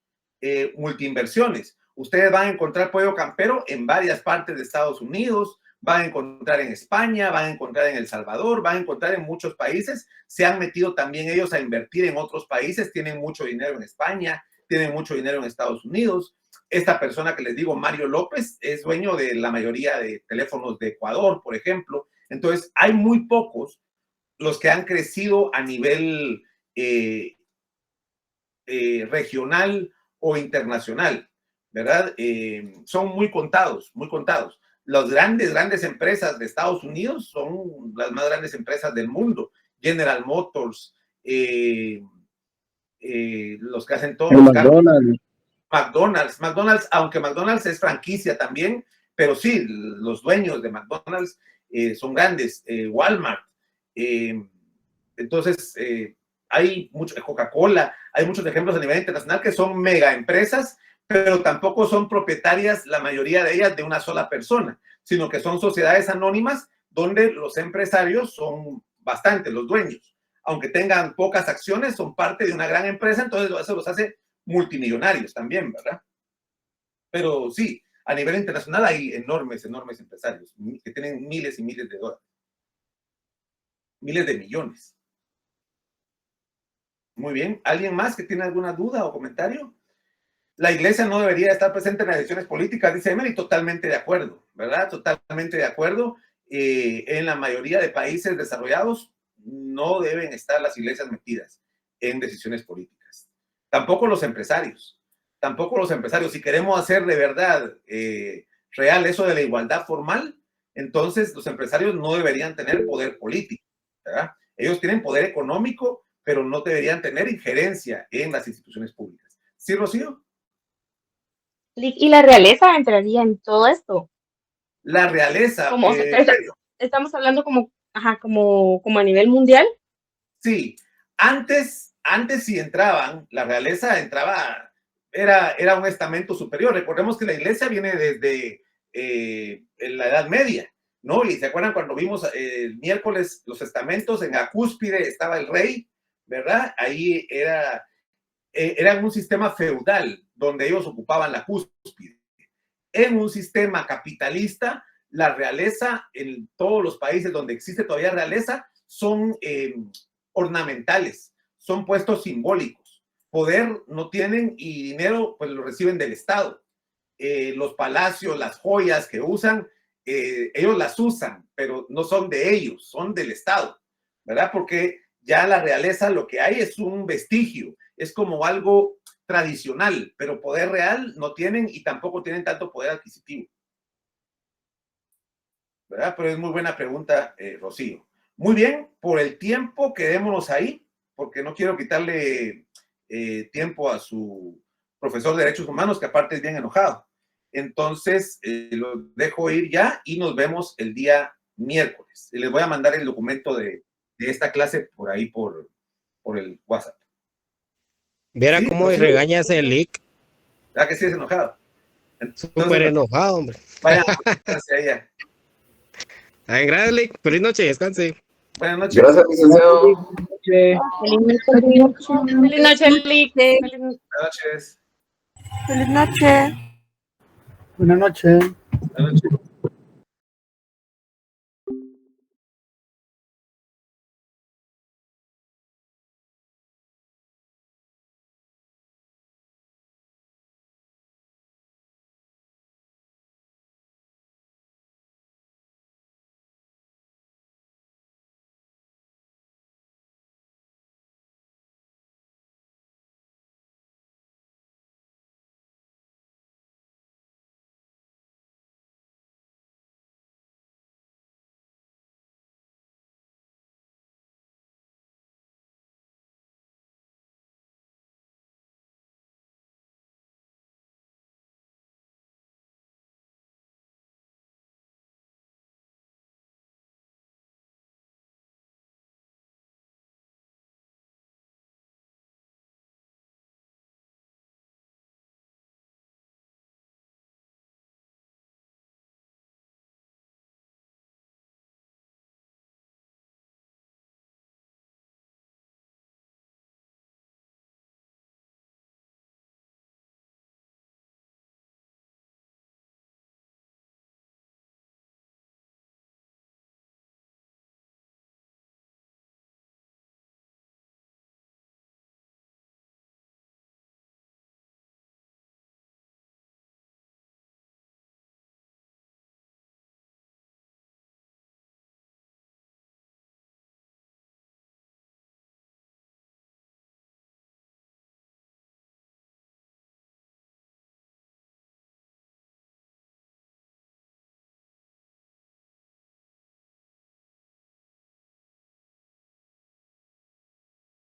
S4: multiinversiones. Ustedes van a encontrar pollo campero en varias partes de Estados Unidos, van a encontrar en España, van a encontrar en El Salvador, van a encontrar en muchos países. Se han metido también ellos a invertir en otros países, tienen mucho dinero en España, tienen mucho dinero en Estados Unidos. Esta persona que les digo, Mario López, es dueño de la mayoría de teléfonos de Ecuador, por ejemplo. Entonces, hay muy pocos los que han crecido a nivel regional o internacional, ¿verdad? Son muy contados, muy contados. Las grandes empresas de Estados Unidos son las más grandes empresas del mundo. General Motors, los que hacen todos los carros. McDonald's, aunque McDonald's es franquicia también, pero sí, los dueños de McDonald's son grandes. Walmart. Entonces, hay mucho, Coca-Cola, hay muchos ejemplos a nivel internacional que son mega empresas, pero tampoco son propietarias, la mayoría de ellas, de una sola persona, sino que son sociedades anónimas donde los empresarios son bastante los dueños. Aunque tengan pocas acciones, son parte de una gran empresa, entonces eso los hace multimillonarios también, ¿verdad? Pero sí, a nivel internacional hay enormes empresarios que tienen miles y miles de dólares. miles de millones. Muy bien. ¿Alguien más que tiene alguna duda o comentario? La iglesia no debería estar presente en las decisiones políticas, dice Emery, totalmente de acuerdo, ¿verdad? Totalmente de acuerdo. En la mayoría de países desarrollados no deben estar las iglesias metidas en decisiones políticas. Tampoco los empresarios. Si queremos hacer de verdad real eso de la igualdad formal, entonces los empresarios no deberían tener poder político, ¿verdad? Ellos tienen poder económico, pero no deberían tener injerencia en las instituciones públicas. ¿Sí, Rocío?
S3: ¿Y la realeza entraría en todo esto?
S4: La realeza.
S3: Como, estamos hablando como a nivel mundial.
S4: Sí, antes si entraban, la realeza entraba, era un estamento superior. Recordemos que la iglesia viene desde la Edad Media, ¿no? Y se acuerdan cuando vimos el miércoles los estamentos, en la cúspide estaba el rey, ¿verdad? Ahí era un sistema feudal donde ellos ocupaban la cúspide. En un sistema capitalista, la realeza en todos los países donde existe todavía realeza son ornamentales, son puestos simbólicos. Poder no tienen y dinero pues lo reciben del Estado. Los palacios, las joyas que usan, ellos las usan, pero no son de ellos, son del Estado, ¿verdad? Porque ya la realeza lo que hay es un vestigio, es como algo tradicional, pero poder real no tienen y tampoco tienen tanto poder adquisitivo, ¿verdad? Pero es muy buena pregunta, Rocío. Muy bien, por el tiempo quedémonos ahí, porque no quiero quitarle tiempo a su profesor de Derechos Humanos, que aparte es bien enojado. Entonces, lo dejo ir ya y nos vemos el día miércoles. Les voy a mandar el documento de esta clase por ahí, por el WhatsApp.
S1: Viera
S4: ¿Sí?
S1: cómo regaña ese leak.
S4: ¿Verdad que sí es enojado?
S1: Súper enojado, hombre.
S4: Vaya, hacia allá.
S1: Gracias, Leak. Feliz noche, descanse.
S4: Buenas noches.
S6: Gracias, licenciado.
S3: Feliz noche, Lick.
S4: Buenas noches.
S8: Feliz noche.
S9: Buenas noches.
S4: Buenas noches.